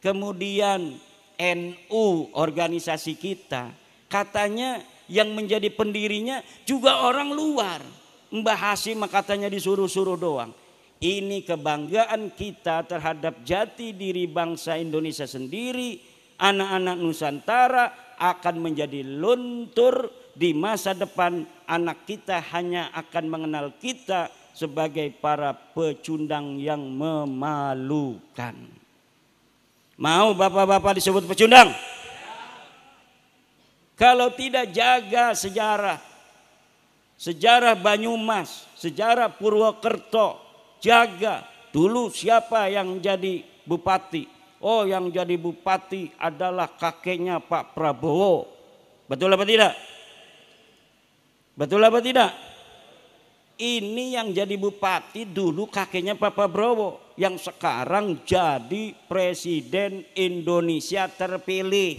Speaker 2: kemudian NU organisasi kita, katanya yang menjadi pendirinya juga orang luar. Mbah Hasim katanya disuruh-suruh doang. Ini kebanggaan kita terhadap jati diri bangsa Indonesia sendiri. Anak-anak Nusantara akan menjadi luntur di masa depan. Anak kita hanya akan mengenal kita sebagai para pecundang yang memalukan. Mau bapak-bapak disebut pecundang? Kalau tidak jaga sejarah, sejarah Banyumas, sejarah Purwokerto, jaga dulu siapa yang jadi bupati. Oh, yang jadi bupati adalah kakeknya Pak Prabowo. Betul apa tidak? Betul apa tidak? Ini yang jadi bupati dulu kakeknya Pak Prabowo, yang sekarang jadi presiden Indonesia terpilih,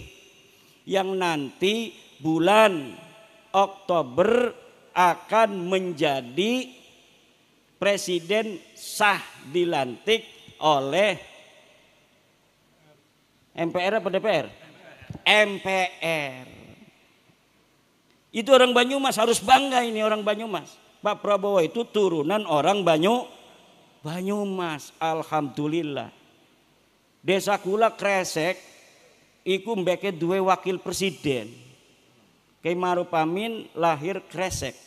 Speaker 2: yang nanti bulan Oktober akan menjadi presiden sah dilantik oleh MPR apa DPR? MPR. Itu orang Banyumas, harus bangga ini orang Banyumas. Pak Prabowo itu turunan orang Banyumas. Alhamdulillah. Desa kula Kresek iku mbeke duwe wakil presiden. Kiai Maruf Amin lahir Kresek.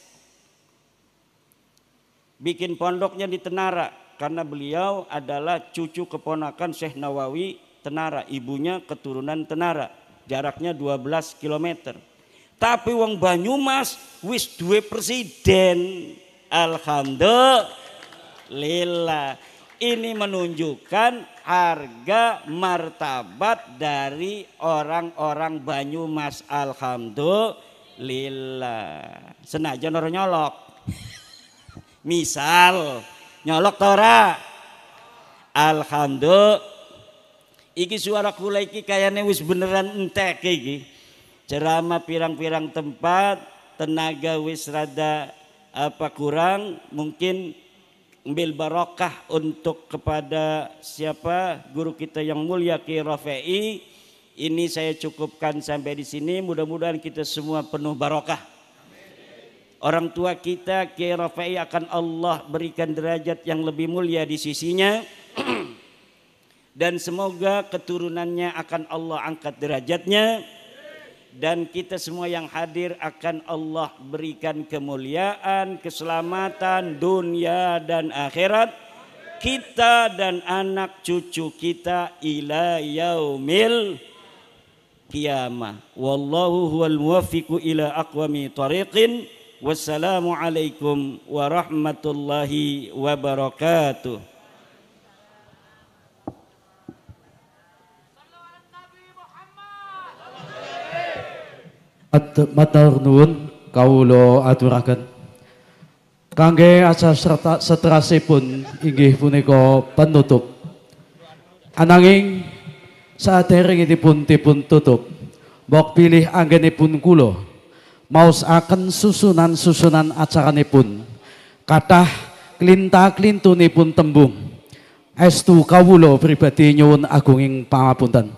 Speaker 2: Bikin pondoknya di Tenara karena beliau adalah cucu keponakan Syekh Nawawi Tenara, ibunya keturunan Tenara, jaraknya 12 km. Tapi wong Banyumas wis duwe presiden. Alhamdulillah. Ini menunjukkan harga martabat dari orang-orang Banyumas. Alhamdulillah. Senajan orang nyolok. Misal nyolok tora. Alhamdulillah. Iki suara kula iki kayaknya wis beneran entek iki. Ceramah pirang-pirang tempat, tenaga wis rada kurang, mungkin ambil barokah untuk kepada siapa guru kita yang mulia Ki Rafi'i. Ini saya cukupkan sampai di sini, mudah-mudahan kita semua penuh barokah. Orang tua kita Ki Rafi'i akan Allah berikan derajat yang lebih mulia di sisinya. Dan semoga keturunannya akan Allah angkat derajatnya. Dan kita semua yang hadir akan Allah berikan kemuliaan, keselamatan dunia dan akhirat. Kita dan anak cucu kita ila yaumil qiyamah. Wallahu huwal muwaffiqu ila aqwami tariqin. Wassalamualaikum warahmatullahi wabarakatuh.
Speaker 1: Matur nuwun kawula aturaken. Kangge acara seterusipun inggih punika penutup. Ananging saderengipun dipun tutup, mbok pilih anggenipun kula maosaken susunan-susunan acaranipun. Kathah klinta-klintunipun tembung. Estu kawula pribadi nyuwun agunging pangapunten.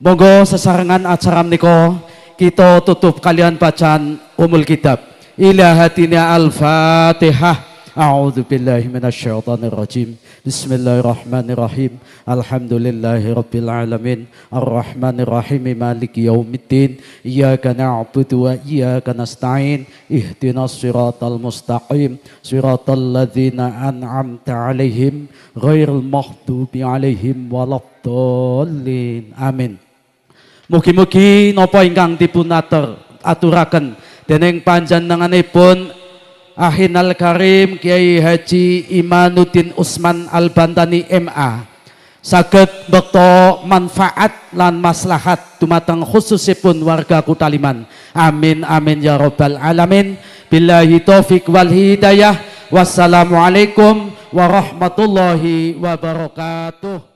Speaker 1: Monggo sesarengan acara menika kita tutup kalian bacaan Ummul Kitab. Ila hatina al-Fatihah. A'udzu billahi minasyaitonir rajim. Bismillahirrahmanirrahim. Alhamdulillahirabbil alamin. Arrahmanir rahim. Maliki yaumiddin. Iyyaka na'budu wa iyyaka nasta'in. Ihdinas siratal mustaqim. Siratal ladzina an'amta 'alaihim ghairil maghdubi 'alaihim waladdallin. Amin. Mugi-mugi napa ingkang dipun aturaken dening panjenenganipun Ahinal Karim Kiai Haji Imanuddin Usman Al-Bantani MA saged bekto manfaat lan maslahat dumateng khususipun warga Kutaliman. Amin amin ya rabbal alamin. Billahi taufik wal hidayah. Wassalamualaikum warahmatullahi wabarakatuh.